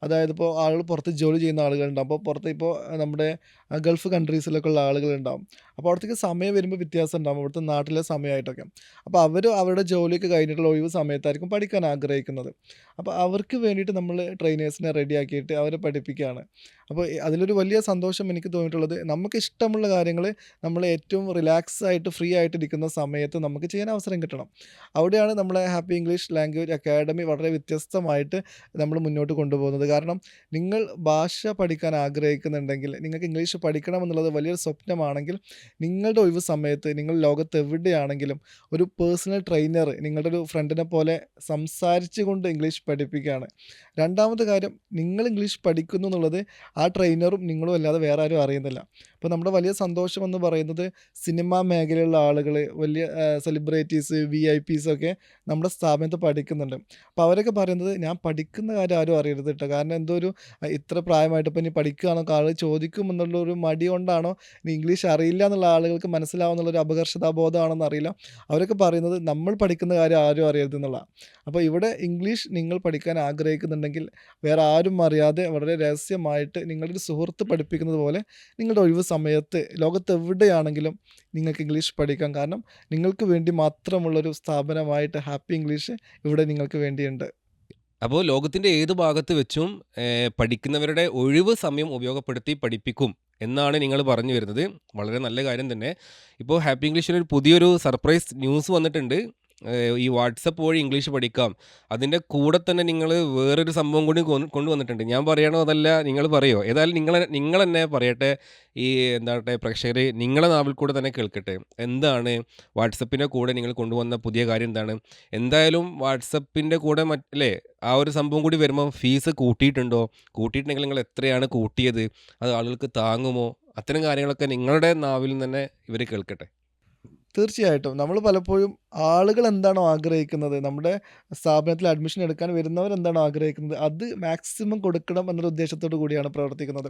അതായത് ഇപ്പോൾ ആളുകൾ പുറത്ത് ജോലി ചെയ്യുന്ന ആളുകളുണ്ടാവും. അപ്പോൾ പുറത്ത് ഇപ്പോൾ നമ്മുടെ ഗൾഫ് കൺട്രീസിലൊക്കെ ഉള്ള ആളുകളുണ്ടാവും. അപ്പോൾ അവിടത്തേക്ക് സമയം വരുമ്പോൾ വ്യത്യാസം ഉണ്ടാകും ഇവിടുത്തെ നാട്ടിലെ സമയമായിട്ടൊക്കെ. അപ്പോൾ അവർ അവരുടെ ജോലിയൊക്കെ കഴിഞ്ഞിട്ടുള്ള ഒഴിവ് സമയത്തായിരിക്കും പഠിക്കാൻ ആഗ്രഹിക്കുന്നത്. അപ്പോൾ അവർക്ക് വേണ്ടിയിട്ട് നമ്മൾ ട്രെയിനേഴ്സിനെ റെഡിയാക്കിയിട്ട് അവരെ പഠിപ്പിക്കുകയാണ്. അപ്പോൾ അതിലൊരു വലിയ സന്തോഷം എനിക്ക് തോന്നിയിട്ടുള്ളത് നമുക്ക് ഇഷ്ടമുള്ള കാര്യങ്ങൾ നമ്മൾ ഏറ്റവും റിലാക്സ് ആയിട്ട് ഫ്രീ ആയിട്ട് ഇരിക്കുന്ന സമയത്ത് നമുക്ക് ചെയ്യാൻ അവസരം കിട്ടണം. അവിടെയാണ് നമ്മളെ ഹാപ്പി ഇംഗ്ലീഷ് ലാംഗ്വേജ് അക്കാഡമി വളരെ വ്യത്യസ്തമായിട്ട് നമ്മൾ മുന്നോട്ട് കൊണ്ടുപോകുന്നത്. കാരണം നിങ്ങൾ ഭാഷ പഠിക്കാൻ ആഗ്രഹിക്കുന്നുണ്ടെങ്കിൽ, നിങ്ങൾക്ക് ഇംഗ്ലീഷ് പഠിക്കണം എന്നുള്ളത് വലിയൊരു സ്വപ്നമാണെങ്കിൽ, നിങ്ങളുടെ ഒഴിവ് സമയത്ത് നിങ്ങൾ ലോകത്ത് എവിടെയാണെങ്കിലും ഒരു പേഴ്സണൽ ട്രെയിനർ നിങ്ങളുടെ ഒരു ഫ്രണ്ടിനെ പോലെ സംസാരിച്ചു കൊണ്ട് ഇംഗ്ലീഷ് പഠിപ്പിക്കുകയാണ്. രണ്ടാമത്തെ കാര്യം, നിങ്ങൾ ഇംഗ്ലീഷ് പഠിക്കുന്നു എന്നുള്ളത് ആ ട്രെയിനറും നിങ്ങളും അല്ലാതെ വേറെ ആരും അറിയുന്നില്ല. അപ്പോൾ നമ്മുടെ വലിയ സന്തോഷം എന്ന് പറയുന്നത് സിനിമാ മേഖലയിലുള്ള ആളുകൾ, വലിയ സെലിബ്രിറ്റീസ്, VIP ഒക്കെ നമ്മുടെ സ്ഥാപനത്തിൽ പഠിക്കുന്നുണ്ട്. അപ്പോൾ അവരൊക്കെ പറയുന്നത് ഞാൻ പഠിക്കുന്ന കാര്യം ആരും അറിയരുത് കേട്ടോ. കാരണം എന്തോ ഒരു ഇത്ര പ്രായമായിട്ട് ഇപ്പോൾ ഇനി പഠിക്കുകയാണോ ആൾ ചോദിക്കും എന്നുള്ള ഒരു മടി കൊണ്ടാണോ ഇനി ഇംഗ്ലീഷ് അറിയില്ല എന്നുള്ള ആളുകൾക്ക് മനസ്സിലാവുന്നുള്ളൊരു അപകർഷതാബോധമാണെന്ന് അറിയില്ല. അവരൊക്കെ പറയുന്നത് നമ്മൾ പഠിക്കുന്ന കാര്യം ആരും അറിയരുത് എന്നുള്ളതാണ്. അപ്പോൾ ഇവിടെ ഇംഗ്ലീഷ് നിങ്ങൾ പഠിക്കാൻ ആഗ്രഹിക്കുന്നുണ്ടെങ്കിൽ വേറെ ആരും അറിയാതെ വളരെ രഹസ്യമായിട്ട് നിങ്ങളുടെ ഒരു സുഹൃത്ത് പഠിപ്പിക്കുന്നത് പോലെ നിങ്ങളുടെ ഒഴിവ് സമയത്ത് ലോകത്ത് എവിടെയാണെങ്കിലും നിങ്ങൾക്ക് ഇംഗ്ലീഷ് പഠിക്കാം. കാരണം നിങ്ങൾക്ക് വേണ്ടി മാത്രമുള്ളൊരു സ്ഥാപനമായിട്ട് ഹാപ്പി ഇംഗ്ലീഷ് ഇവിടെ നിങ്ങൾക്ക് വേണ്ടിയുണ്ട്. അപ്പോൾ ലോകത്തിൻ്റെ ഏത് ഭാഗത്ത് വെച്ചും പഠിക്കുന്നവരുടെ ഒഴിവ് സമയം ഉപയോഗപ്പെടുത്തി പഠിപ്പിക്കും എന്നാണ് നിങ്ങൾ പറഞ്ഞു വരുന്നത്. വളരെ നല്ല കാര്യം തന്നെ. ഇപ്പോൾ ഹാപ്പി ഇംഗ്ലീഷിൽ ഒരു പുതിയൊരു സർപ്രൈസ് ന്യൂസ് വന്നിട്ടുണ്ട്. ഈ വാട്സപ്പ് വഴി ഇംഗ്ലീഷ് പഠിക്കാം. അതിൻ്റെ കൂടെ തന്നെ നിങ്ങൾ വേറൊരു സംഭവം കൂടി കൊണ്ടുവന്നിട്ടുണ്ട്. ഞാൻ പറയണോ അതല്ല നിങ്ങൾ പറയോ? ഏതായാലും നിങ്ങൾ തന്നെ പറയട്ടെ. ഈ എന്താട്ടെ പ്രേക്ഷകർ നിങ്ങളെ നാവിൽ കൂടെ തന്നെ കേൾക്കട്ടെ. എന്താണ് വാട്സപ്പിൻ്റെ കൂടെ നിങ്ങൾ കൊണ്ടുവന്ന പുതിയ കാര്യം എന്താണ്? എന്തായാലും വാട്സപ്പിൻ്റെ കൂടെ അല്ലേ ആ ഒരു സംഭവം കൂടി വരുമ്പോൾ ഫീസ് കൂട്ടിയിട്ടുണ്ടോ? കൂട്ടിയിട്ടുണ്ടെങ്കിൽ നിങ്ങൾ എത്രയാണ് കൂട്ടിയത്? അത് ആളുകൾക്ക് താങ്ങുമോ? അത്തരം കാര്യങ്ങളൊക്കെ നിങ്ങളുടെ നാവിൽ നിന്ന് തന്നെ ഇവർ കേൾക്കട്ടെ. തീർച്ചയായിട്ടും. നമ്മൾ പലപ്പോഴും ആളുകൾ എന്താണോ ആഗ്രഹിക്കുന്നത്, നമ്മുടെ സ്ഥാപനത്തിൽ അഡ്മിഷൻ എടുക്കാൻ വരുന്നവർ എന്താണോ ആഗ്രഹിക്കുന്നത്, അത് മാക്സിമം കൊടുക്കണം എന്നൊരു ഉദ്ദേശത്തോടു കൂടിയാണ് പ്രവർത്തിക്കുന്നത്.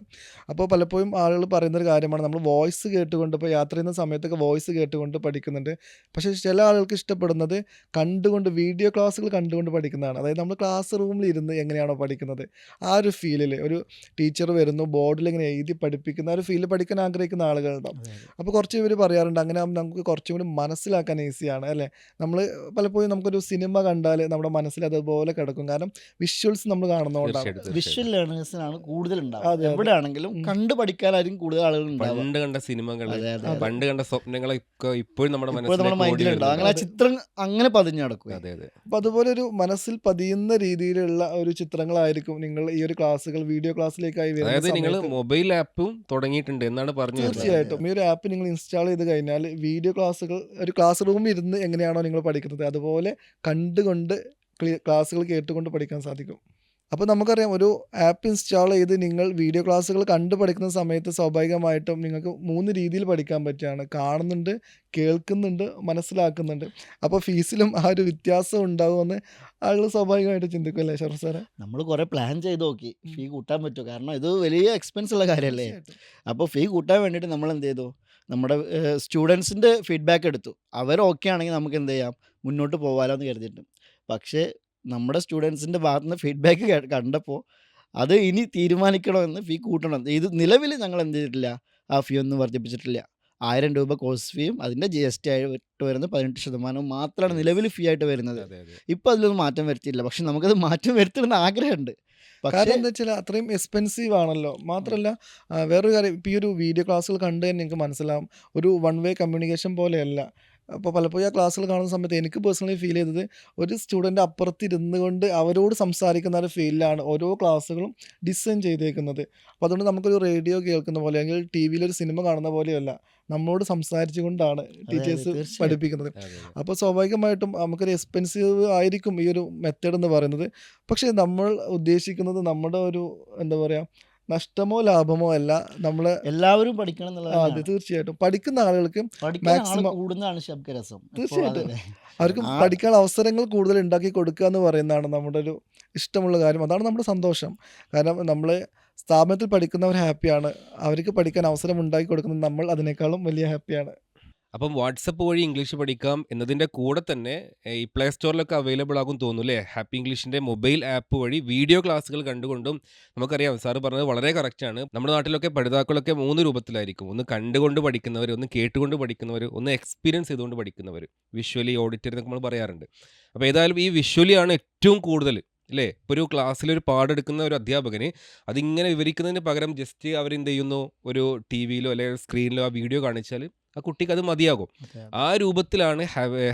അപ്പോൾ പലപ്പോഴും ആളുകൾ പറയുന്നൊരു കാര്യമാണ്, നമ്മൾ വോയിസ് കേട്ടുകൊണ്ട് ഇപ്പോൾ യാത്ര ചെയ്യുന്ന സമയത്തൊക്കെ വോയിസ് കേട്ടുകൊണ്ട് പഠിക്കുന്നുണ്ട്. പക്ഷേ ചില ആളുകൾക്ക് ഇഷ്ടപ്പെടുന്നത് കണ്ടുകൊണ്ട് വീഡിയോ ക്ലാസ്സുകൾ കണ്ടുകൊണ്ട് പഠിക്കുന്നതാണ്. അതായത് നമ്മൾ ക്ലാസ് റൂമിൽ ഇരുന്ന് എങ്ങനെയാണോ പഠിക്കുന്നത് ആ ഒരു ഫീലിൽ ഒരു ടീച്ചർ വരുന്നു ബോർഡിൽ ഇങ്ങനെ എഴുതി പഠിപ്പിക്കുന്ന ആ ഒരു ഫീലിൽ പഠിക്കാൻ ആഗ്രഹിക്കുന്ന ആളുകളുണ്ടാവും. അപ്പോൾ കുറച്ച് പേര് പറയാറുണ്ട് അങ്ങനെ ആകുമ്പോൾ നമുക്ക് കുറച്ചും കൂടി മനസ്സിലാക്കാൻ ഈസിയാണ് അല്ലേ. നമ്മൾ പലപ്പോഴും നമുക്കൊരു സിനിമ കണ്ടാൽ നമ്മുടെ മനസ്സിൽ അതുപോലെ കിടക്കും. കാരണം വിഷ്വൽസ് നമ്മൾ കാണുന്നതുകൊണ്ടാണ്. തീർച്ചയായിട്ടും വിഷ്വൽ ലേണേഴ്സിനാണ് കൂടുതൽ ഉണ്ടാവുക. അതെ, അതെ. എവിടെയാണെങ്കിലും കണ്ട് പഠിക്കാനായിരിക്കും കൂടുതൽ ആളുകൾ ഉണ്ടാവുക. പണ്ട് കണ്ട സിനിമകൾ, അതെ, അതെ, അതെ. പണ്ട് കണ്ട സ്വപ്നങ്ങളൊക്കെ ഇപ്പോഴും നമ്മുടെ ഇപ്പോൾ നമ്മുടെ മനസ്സിലേക്ക് ഓടി മൈൻഡിലുണ്ടാവും. അങ്ങനെ ആ വരുന്നുണ്ട്. ചിത്രം അങ്ങനെ പതിഞ്ഞു കിടക്കുക. അതെ അതെ. അപ്പോൾ അതുപോലെ ഒരു മനസ്സിൽ പതിയുന്ന രീതിയിലുള്ള ഒരു ചിത്രങ്ങളായിരിക്കും നിങ്ങൾ ഈ ഒരു ക്ലാസ്സുകൾ വീഡിയോ ക്ലാസ്സിലേക്കായി വരുന്ന അതായത് നിങ്ങൾ സമയത്ത്. മൊബൈൽ ആപ്പും തുടങ്ങിയിട്ടുണ്ട് എന്നാണ് പറഞ്ഞു വരുന്നത്. തീർച്ചയായിട്ടും ഈ ഒരു ആപ്പ് നിങ്ങൾ ഇൻസ്റ്റാൾ ചെയ്ത് കഴിഞ്ഞാൽ വീഡിയോ ക്ലാസ്സുകൾ ഒരു ക്ലാസ് റൂമിൽ ഇരുന്ന് എങ്ങനെയാണോ നിങ്ങൾ പഠിക്കുന്നത് അതുപോലെ കണ്ടുകൊണ്ട് ക്ലാസ്സുകൾ കേട്ടുകൊണ്ട് പഠിക്കാൻ സാധിക്കും. അപ്പോൾ നമുക്കറിയാം ഒരു ആപ്പ് ഇൻസ്റ്റാൾ ചെയ്ത് നിങ്ങൾ വീഡിയോ ക്ലാസ്സുകൾ കണ്ടു പഠിക്കുന്ന സമയത്ത് സ്വാഭാവികമായിട്ടും നിങ്ങൾക്ക് 3 രീതിയിൽ പഠിക്കാൻ പറ്റുകയാണ്. കാണുന്നുണ്ട്, കേൾക്കുന്നുണ്ട്, മനസ്സിലാക്കുന്നുണ്ട്. അപ്പോൾ ഫീസിലും ആ ഒരു വ്യത്യാസം ഉണ്ടാകുമെന്ന് ആളുകൾ സ്വാഭാവികമായിട്ട് ചിന്തിക്കും അല്ലേ ഷറഫ് സാറേ? നമ്മൾ കുറേ പ്ലാൻ ചെയ്ത് നോക്കി ഫീ കൂട്ടാൻ പറ്റുമോ, കാരണം ഇത് വലിയ എക്സ്പെൻസ് ഉള്ള കാര്യമല്ലേ. തീർച്ചയായിട്ടും. അപ്പോൾ ഫീ കൂട്ടാൻ വേണ്ടിയിട്ട് നമ്മൾ എന്ത് ചെയ്തു, നമ്മുടെ സ്റ്റുഡൻസിൻ്റെ ഫീഡ്ബാക്ക് എടുത്തു. അവർ ഓക്കെ ആണെങ്കിൽ നമുക്ക് എന്ത് ചെയ്യാം, മുന്നോട്ട് പോകാമല്ലോ എന്ന് കരുതിയിട്ട്. പക്ഷേ നമ്മുടെ സ്റ്റുഡൻസിൻ്റെ ഭാഗത്തു നിന്ന് ഫീഡ്ബാക്ക് കണ്ടപ്പോൾ അത് ഇനി തീരുമാനിക്കണമെന്ന് ഫീ കൂട്ടണം. ഇത് നിലവിൽ ഞങ്ങൾ എന്ത് ചെയ്തിട്ടില്ല, ആ ഫീ ഒന്നും വർദ്ധിപ്പിച്ചിട്ടില്ല. 1000 രൂപ കോഴ്സ് ഫീയും അതിൻ്റെ GST ആയിട്ട് വരുന്നത് 18% മാത്രമാണ് നിലവിൽ ഫീ ആയിട്ട് വരുന്നത്. അതെ അതെ. ഇപ്പോൾ അതിലൊന്നും മാറ്റം വരുത്തിയില്ല. പക്ഷെ നമുക്കത് മാറ്റം വരുത്തണമെന്ന് ആഗ്രഹമുണ്ട്. പക്ഷേ കാരണം എന്താ വെച്ചാൽ അത്രയും എക്സ്പെൻസീവ് ആണല്ലോ. മാത്രമല്ല വേറൊരു കാര്യം, ഇപ്പോൾ ഈ ഒരു വീഡിയോ ക്ലാസ്സുകൾ കണ്ട് തന്നെ നിങ്ങൾക്ക് മനസ്സിലാവും ഒരു വൺ വേ കമ്മ്യൂണിക്കേഷൻ പോലെയല്ല. അപ്പോൾ പലപ്പോഴും ആ ക്ലാസ്സുകൾ കാണുന്ന സമയത്ത് എനിക്ക് പേഴ്സണലി ഫീൽ ചെയ്തത് ഒരു സ്റ്റുഡൻ്റ് അപ്പുറത്തിരുന്ന് കൊണ്ട് അവരോട് സംസാരിക്കുന്ന ഒരു ഫീലിലാണ് ഓരോ ക്ലാസ്സുകളും ഡിസൈൻ ചെയ്തേക്കുന്നത്. അപ്പോൾ അതുകൊണ്ട് നമുക്കൊരു റേഡിയോ കേൾക്കുന്ന പോലെ അല്ലെങ്കിൽ ടി വിയിലൊരു സിനിമ കാണുന്ന പോലെയല്ല, നമ്മളോട് സംസാരിച്ചു കൊണ്ടാണ് ടീച്ചേഴ്സ് തീർച്ചയായും. പഠിപ്പിക്കുന്നത്. അതെ അതെ. അപ്പോൾ സ്വാഭാവികമായിട്ടും നമുക്കൊരു എക്സ്പെൻസീവ് ആയിരിക്കും ഈ ഒരു മെത്തേഡ് എന്ന് പറയുന്നത്. പക്ഷേ നമ്മൾ ഉദ്ദേശിക്കുന്നത് നമ്മുടെ ഒരു എന്താ പറയുക നഷ്ടമോ ലാഭമോ അല്ല. നമ്മൾ എല്ലാവരും പഠിക്കണം അതെ എന്നുള്ളതാണ്. തീർച്ചയായിട്ടും പഠിക്കുന്ന ആളുകൾക്ക് പഠിക്കാൻ ആൾ മാക്സിമം കൂടുന്നതാണ് ശബ്ദ രസം. ഇപ്പോൾ തീർച്ചയായിട്ടും അതല്ലേ അവർക്ക് ആ പഠിക്കാൻ അവസരങ്ങൾ കൂടുതൽ ഉണ്ടാക്കി കൊടുക്കുക എന്ന് പറയുന്നതാണ് നമ്മുടെ ഒരു ഇഷ്ടമുള്ള കാര്യം. അതാണ് നമ്മുടെ സന്തോഷം. കാരണം നമ്മൾ സ്ഥാപനത്തിൽ പഠിക്കുന്നവർ ഹാപ്പിയാണ്, അവർക്ക് പഠിക്കാൻ അവസരം ഉണ്ടാക്കി കൊടുക്കുന്നത് നമ്മൾ അതിനേക്കാളും വലിയ ഹാപ്പിയാണ്. അപ്പം വാട്സപ്പ് വഴി ഇംഗ്ലീഷ് പഠിക്കാം എന്നതിൻ്റെ കൂടെ തന്നെ ഈ പ്ലേ സ്റ്റോറിലൊക്കെ അവൈലബിൾ ആകും തോന്നുന്നു അല്ലേ? ഹാപ്പി ഇംഗ്ലീഷിൻ്റെ മൊബൈൽ ആപ്പ് വഴി വീഡിയോ ക്ലാസ്സുകൾ കണ്ടുകൊണ്ടും നമുക്കറിയാം സാറ് പറഞ്ഞത് വളരെ കറക്റ്റാണ്. നമ്മുടെ നാട്ടിലൊക്കെ പഠിതാക്കളൊക്കെ 3 രൂപത്തിലായിരിക്കും. ഒന്ന് കണ്ടുകൊണ്ട് പഠിക്കുന്നവർ, ഒന്ന് കേട്ടുകൊണ്ട് പഠിക്കുന്നവർ, ഒന്ന് എക്സ്പീരിയൻസ് ചെയ്തുകൊണ്ട് പഠിക്കുന്നവർ. വിഷ്വലി, ഓഡിറ്ററി എന്നൊക്കെ നമ്മൾ പറയാറുണ്ട്. അപ്പോൾ ഏതായാലും ഈ വിഷ്വലിയാണ് ഏറ്റവും കൂടുതൽ അല്ലേ? ഇപ്പോൾ ഒരു ക്ലാസ്സിലൊരു പാഠെടുക്കുന്ന ഒരു അധ്യാപകന് അതിങ്ങനെ വിവരിക്കുന്നതിന് പകരം ജസ്റ്റ് അവരെന്ത് ചെയ്യുന്നു, ഒരു ടിവിയിലോ അല്ലെങ്കിൽ സ്ക്രീനിലോ ആ വീഡിയോ കാണിച്ചാൽ ആ കുട്ടിക്ക് അത് മതിയാകും. അതെ, അതെ. ആ രൂപത്തിലാണ്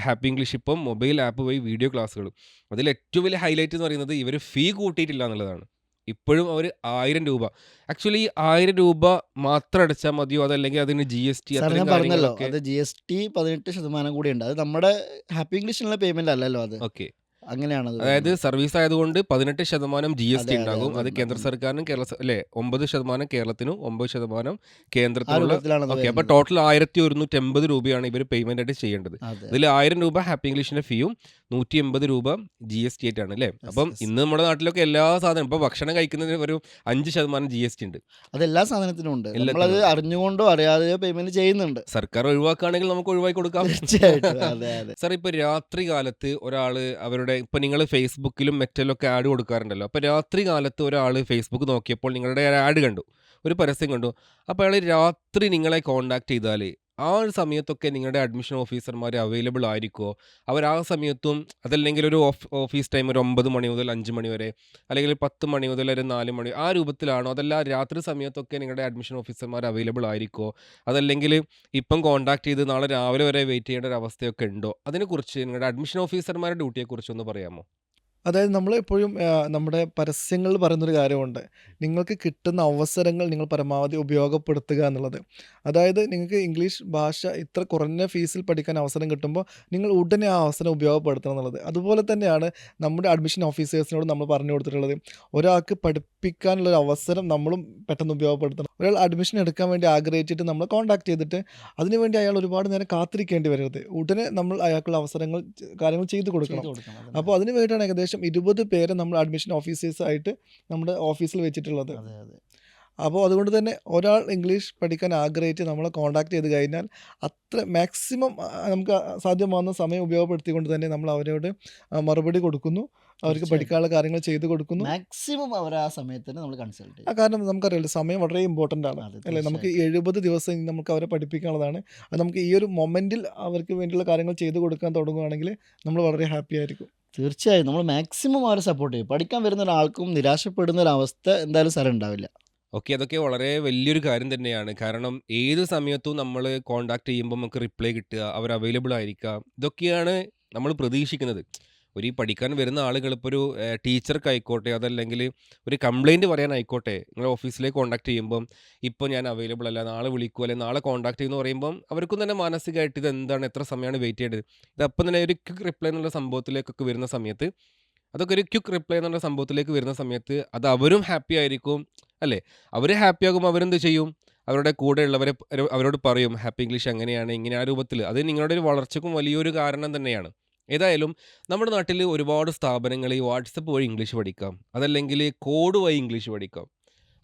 ഹാപ്പി ഇംഗ്ലീഷ് ഇപ്പം മൊബൈൽ ആപ്പ് വഴി വീഡിയോ ക്ലാസ്സുകൾ. അതിൽ ഏറ്റവും വലിയ ഹൈലൈറ്റ് എന്ന് പറയുന്നത് ഇവർ ഫീ കൂട്ടിയിട്ടില്ല എന്നുള്ളതാണ്. ഇപ്പോഴും അവർ 1000 രൂപ ആക്ച്വലി 1000 രൂപ മാത്രം അടച്ചാൽ മതിയോ, അതല്ലെങ്കിൽ അതിന് GST സാർ അത്തരം ഞാൻ പറഞ്ഞല്ലോ, കാര്യങ്ങളൊക്കെ? അത് GST 18% കൂടി ഉണ്ട്. അത് നമ്മുടെ ഹാപ്പി ഇംഗ്ലീഷിനുള്ള പേയ്മെന്റ് അല്ലല്ലോ അത്. ഓക്കെ. അങ്ങനെയാണത് അതായത് വരുന്നത്. സർവീസ് ആയതുകൊണ്ട് 18% GST അതെ, അതെ, ഉണ്ടാകും. അത് അതുണ്ട്, കേന്ദ്ര അതുണ്ട്. സർക്കാരിനും അല്ലേ? 9% കേരളത്തിനും 9% ആ കേന്ദ്രത്തിനുള്ള. രൂപത്തിലാണ് അത് ഓക്കെ. അപ്പോൾ വരുന്നത്. ടോട്ടൽ 1180 രൂപയാണ് ഇവർ പേയ്മെന്റ് ആയിട്ട് ചെയ്യേണ്ടത്. അതെ, ഇതിൽ 1000 രൂപ ഹാപ്പി ഇംഗ്ലീഷിന്റെ ഫീയും 180 രൂപ GST ആയിട്ടാണ് അല്ലേ? യെസ്, അപ്പം യെസ്. ഇന്ന് നമ്മുടെ നാട്ടിലൊക്കെ എല്ലാ സാധനം ഇപ്പോൾ ഭക്ഷണം കഴിക്കുന്നതിന് ഒരു 5% GST ഉണ്ട്. അതെല്ലാ സാധനത്തിനും ഉണ്ട്. എല്ലാത്തിനും നമ്മളത് ഉണ്ട്. അറിഞ്ഞുകൊണ്ടോ അറിയാതെയോ പേയ്മെന്റ് ചെയ്യുന്നുണ്ട്. സർക്കാർ ഒഴിവാക്കുകയാണെങ്കിൽ നമുക്ക് ഒഴിവാക്കി കൊടുക്കാം. തീർച്ചയായിട്ടും. അതെ, അതെ. സാർ ഇപ്പോൾ രാത്രി കാലത്ത് ഒരാൾ അവരുടെ ഇപ്പോൾ നിങ്ങൾ ഫേസ്ബുക്കിലും മെറ്റലൊക്കെ ആഡ് കൊടുക്കാറുണ്ടല്ലോ. അപ്പോൾ രാത്രി കാലത്ത് ഒരാൾ ഫേസ്ബുക്ക് നോക്കിയപ്പോൾ നിങ്ങളുടെ ആഡ് കണ്ടു, ഒരു പരസ്യം കണ്ടു. അപ്പോൾ അയാൾ രാത്രി നിങ്ങളെ കോൺടാക്ട് ചെയ്താൽ ആ ഒരു സമയത്തൊക്കെ നിങ്ങളുടെ അഡ്മിഷൻ ഓഫീസർമാർ അവൈലബിൾ ആയിരിക്കുമോ? അവർ ആ സമയത്തും അതല്ലെങ്കിൽ ഒരു ഓഫീസ് ടൈം ഒരു 9 മണി മുതൽ 5 മണി വരെ, അല്ലെങ്കിൽ 10 മണി മുതൽ ഒരു 4 മണി, ആ രൂപത്തിലാണോ? അതല്ല രാത്രി സമയത്തൊക്കെ നിങ്ങളുടെ അഡ്മിഷൻ ഓഫീസർമാർ അവൈലബിൾ ആയിരിക്കുമോ? അതല്ലെങ്കിൽ ഇപ്പം കോൺടാക്ട് ചെയ്ത് നാളെ രാവിലെ വരെ വെയിറ്റ് ചെയ്യേണ്ട ഒരു അവസ്ഥയൊക്കെ ഉണ്ടോ? അതിനെക്കുറിച്ച് നിങ്ങളുടെ അഡ്മിഷൻ ഓഫീസർമാരുടെ ഡ്യൂട്ടിയെക്കുറിച്ചൊന്ന് പറയാമോ? അതായത് നമ്മളെപ്പോഴും നമ്മുടെ പരസ്യങ്ങളിൽ പറയുന്നൊരു കാര്യമുണ്ട്. നിങ്ങൾക്ക് കിട്ടുന്ന അവസരങ്ങൾ നിങ്ങൾ പരമാവധി ഉപയോഗപ്പെടുത്തുക എന്നുള്ളത്. അതായത് നിങ്ങൾക്ക് ഇംഗ്ലീഷ് ഭാഷ ഇത്ര കുറഞ്ഞ ഫീസിൽ പഠിക്കാൻ അവസരം കിട്ടുമ്പോൾ നിങ്ങൾ ഉടനെ ആ അവസരം ഉപയോഗപ്പെടുത്തണം എന്നുള്ളത്. അതുപോലെ തന്നെയാണ് നമ്മുടെ അഡ്മിഷൻ ഓഫീസേഴ്സിനോട് നമ്മൾ പറഞ്ഞു കൊടുത്തിട്ടുള്ളത്. ഒരാൾക്ക് പഠിപ്പിക്കാനുള്ളൊരു അവസരം നമ്മളും പെട്ടെന്ന് ഉപയോഗപ്പെടുത്തണം. ഒരാൾ അഡ്മിഷൻ എടുക്കാൻ വേണ്ടി ആഗ്രഹിച്ചിട്ട് നമ്മളെ കോൺടാക്ട് ചെയ്തിട്ട് അതിനുവേണ്ടി അയാൾ ഒരുപാട് നേരം കാത്തിരിക്കേണ്ടി വരരുത്. ഉടനെ നമ്മൾ അയാൾക്കുള്ള അവസരങ്ങൾ കാര്യങ്ങൾ ചെയ്തു ചെയ്തു കൊടുക്കണം. കൊടുക്കണം. അപ്പോൾ അതന്നെ. അതിന് വേണ്ടിയാണ് ഏകദേശം 20 പേരെ നമ്മൾ അഡ്മിഷൻ ഓഫീസേഴ്സായിട്ട് നമ്മുടെ ഓഫീസിൽ വെച്ചിട്ടുള്ളത്. അതെ, അതെ. അപ്പോൾ അതുകൊണ്ട് തന്നെ ഒരാൾ ഇംഗ്ലീഷ് പഠിക്കാൻ ആഗ്രഹിച്ച് നമ്മളെ കോൺടാക്ട് ചെയ്ത് കഴിഞ്ഞാൽ അത്ര മാക്സിമം നമുക്ക് സാധ്യമാകുന്ന സമയം ഉപയോഗപ്പെടുത്തിക്കൊണ്ട് തന്നെ നമ്മൾ അവരോട് മറുപടി കൊടുക്കുന്നു. അവർക്ക് തീർച്ചയായിട്ടും. പഠിക്കാനുള്ള കാര്യങ്ങൾ ചെയ്തു കൊടുക്കുന്നു. മാക്സിമം അവർ ആ സമയത്തിന് നമ്മൾ കൺസൾട്ട് ചെയ്യും. കാരണം നമുക്കറിയാലോ സമയം വളരെ ഇമ്പോർട്ടൻ്റ് ആണ് അതെ, അല്ലേ? നമുക്ക് തീർച്ചയായിട്ടും. 70 ദിവസം നമുക്ക് അവരെ പഠിപ്പിക്കാനുള്ളതാണ്. അത് നമുക്ക് ഈ ഒരു മൊമെൻറ്റിൽ അവർക്ക് വേണ്ടിയുള്ള കാര്യങ്ങൾ ചെയ്തു കൊടുക്കാൻ തുടങ്ങുകയാണെങ്കിൽ നമ്മൾ വളരെ ഹാപ്പി ആയിരിക്കും. തീർച്ചയായും നമ്മൾ മാക്സിമം അവരെ സപ്പോർട്ട് ചെയ്യും. പഠിക്കാൻ വരുന്ന ഒരാൾക്കും നിരാശപ്പെടുന്ന ഒരു അവസ്ഥ എന്തായാലും സാർ ഉണ്ടാവില്ല. ഓക്കെ. അതൊക്കെ വളരെ വലിയൊരു കാര്യം തന്നെയാണ്. കാരണം ഏത് സമയത്തും നമ്മൾ കോൺടാക്ട് ചെയ്യുമ്പോൾ നമുക്ക് റിപ്ലൈ കിട്ടുക, അവർ അവൈലബിൾ ആയിരിക്കുക. ഇതൊക്കെയാണ് നമ്മൾ പ്രതീക്ഷിക്കുന്നത്. ഒരു ഈ പഠിക്കാൻ വരുന്ന ആളുകൾ ഇപ്പോൾ ഒരു ടീച്ചർക്കായിക്കോട്ടെ, അതല്ലെങ്കിൽ ഒരു കംപ്ലയിൻറ്റ് പറയാനായിക്കോട്ടെ, നിങ്ങളുടെ ഓഫീസിലേക്ക് കോൺടാക്ട് ചെയ്യുമ്പം ഇപ്പോൾ ഞാൻ അവൈലബിൾ അല്ല, നാളെ വിളിക്കൂ, അല്ലെങ്കിൽ നാളെ കോൺടാക്ട് ചെയ്യുമെന്ന് പറയുമ്പം അവർക്കും തന്നെ മാനസികമായിട്ട് ഇത് എന്താണ്, എത്ര സമയമാണ് വെയിറ്റ് ചെയ്യേണ്ടത്. ഇതപ്പം തന്നെ ഒരു ക്വിക്ക് റിപ്ലൈ എന്നുള്ള സംഭവത്തിലേക്കൊക്കെ വരുന്ന സമയത്ത്, അതൊക്കെ ഒരു ക്വിക്ക് റിപ്ലൈ എന്നുള്ള സംഭവത്തിലേക്ക് വരുന്ന സമയത്ത് അത് അവരും ഹാപ്പി ആയിരിക്കും അല്ലേ? അവർ ഹാപ്പി ആകുമ്പോൾ അവരെന്ത് ചെയ്യും? അവരുടെ കൂടെയുള്ളവരെ അവരോട് പറയും ഹാപ്പി ഇംഗ്ലീഷ് അങ്ങനെയാണ് ഇങ്ങനെ ആ രൂപത്തിൽ. അത് നിങ്ങളുടെ ഒരു വളർച്ചയ്ക്കും വലിയൊരു കാരണം തന്നെയാണ്. ഏതായാലും നമ്മുടെ നാട്ടിൽ ഒരുപാട് സ്ഥാപനങ്ങൾ ഈ വാട്സപ്പ് വഴി ഇംഗ്ലീഷ് പഠിക്കാം, അതല്ലെങ്കിൽ കോഡ് വഴി ഇംഗ്ലീഷ് പഠിക്കാം.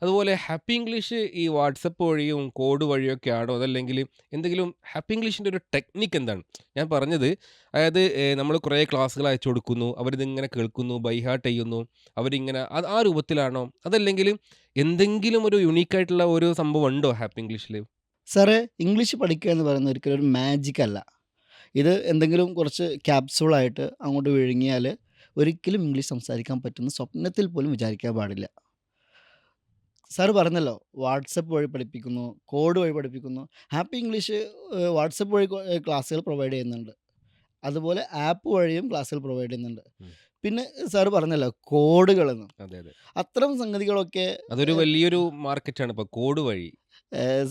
അതുപോലെ ഹാപ്പി ഇംഗ്ലീഷ് ഈ വാട്സപ്പ് വഴിയും കോഡ് വഴിയൊക്കെ ആണോ, അതല്ലെങ്കിൽ എന്തെങ്കിലും ഹാപ്പി ഇംഗ്ലീഷിൻ്റെ ഒരു ടെക്നിക്ക് എന്താണ്? ഞാൻ പറഞ്ഞത് അതായത് നമ്മൾ കുറേ ക്ലാസ്സുകൾ അയച്ചു കൊടുക്കുന്നു, അവരിതിങ്ങനെ കേൾക്കുന്നു, ബൈ ഹാർട്ട് ചെയ്യുന്നു, അവരിങ്ങനെ അത് ആ രൂപത്തിലാണോ, അതല്ലെങ്കിൽ എന്തെങ്കിലും ഒരു യുണീക്കായിട്ടുള്ള ഒരു സംഭവം ഉണ്ടോ ഹാപ്പി ഇംഗ്ലീഷിൽ? സാറേ, ഇംഗ്ലീഷ് പഠിക്കുക എന്ന് പറയുന്നത് ഒരിക്കലും ഒരു മാജിക് അല്ല. ഇത് എന്തെങ്കിലും കുറച്ച് ക്യാപ്സൂളായിട്ട് അങ്ങോട്ട് വിഴുങ്ങിയാൽ ഒരിക്കലും ഇംഗ്ലീഷ് സംസാരിക്കാൻ പറ്റുന്ന സ്വപ്നത്തിൽ പോലും വിചാരിക്കാൻ പാടില്ല. സാറ് പറഞ്ഞല്ലോ, വാട്സപ്പ് വഴി പഠിപ്പിക്കുന്നു, കോഡ് വഴി പഠിപ്പിക്കുന്നു. ഹാപ്പി ഇംഗ്ലീഷ് വാട്സപ്പ് വഴി ക്ലാസ്സുകൾ പ്രൊവൈഡ് ചെയ്യുന്നുണ്ട്. അതുപോലെ ആപ്പ് വഴിയും ക്ലാസ്സുകൾ പ്രൊവൈഡ് ചെയ്യുന്നുണ്ട്. ഉം. പിന്നെ സാറ് പറഞ്ഞല്ലോ കോഡുകളെന്ന്. അതെ, അതെ. അത്തരം സംഗതികളൊക്കെ അതൊരു വലിയൊരു മാർക്കറ്റാണ് ഇപ്പോൾ കോഡ് വഴി.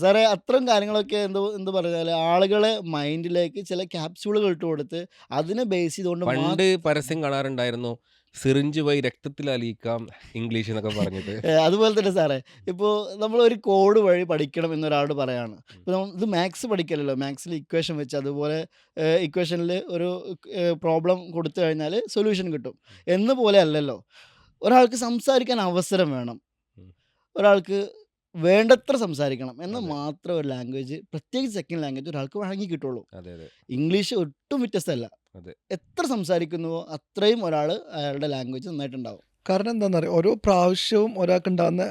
സാറേ, അത്തരം കാര്യങ്ങളൊക്കെ എന്ത് പറഞ്ഞാൽ ആളുകളെ മൈൻഡിലേക്ക് ചില ക്യാപ്സ്യൂളുകൾ ഇട്ട് കൊടുത്ത് അതിനെ ബേസ് ചെയ്തുകൊണ്ട് പണ്ട് പരസ്യം കാണാറുണ്ടായിരുന്നു, സിറിഞ്ച് വഴി രക്തത്തിൽ അലിയിക്കാം ഇംഗ്ലീഷ് എന്നൊക്കെ പറഞ്ഞിട്ട്. അതുപോലെ തന്നെ സാറേ, ഇപ്പോൾ നമ്മളൊരു കോഡ് വഴി പഠിക്കണം എന്നൊരാളോട് പറയാണ്. ഇപ്പോൾ നമ്മൾ ഇത് മാത്സ് പഠിക്കലല്ലോ, മാത്സിൽ ഇക്വേഷൻ വെച്ച് അതുപോലെ ഇക്വേഷനിൽ ഒരു പ്രോബ്ലം കൊടുത്തു കഴിഞ്ഞാൽ സൊല്യൂഷൻ കിട്ടും എന്ന പോലെ അല്ലല്ലോ. ഒരാൾക്ക് സംസാരിക്കാൻ അവസരം വേണം. ഉം. ഒരാൾക്ക് വേണ്ടത്ര സംസാരിക്കണം എന്ന് അതെ. മാത്രം ഒരു ലാംഗ്വേജ്, പ്രത്യേകിച്ച് സെക്കൻഡ് ലാംഗ്വേജ് ഒരാൾക്ക് വഴങ്ങി കിട്ടുള്ളൂ. അതെ, അതെ. ഇംഗ്ലീഷ് ഒട്ടും വ്യത്യസ്തമല്ല. അതെ. എത്ര സംസാരിക്കുന്നുവോ അത്രയും ഒരാൾ അയാളുടെ ലാംഗ്വേജ് നന്നായിട്ടുണ്ടാവും. കാരണം എന്താണെന്നറിയോ, ഓരോ പ്രാവശ്യവും ഒരാൾക്കുണ്ടാകുന്ന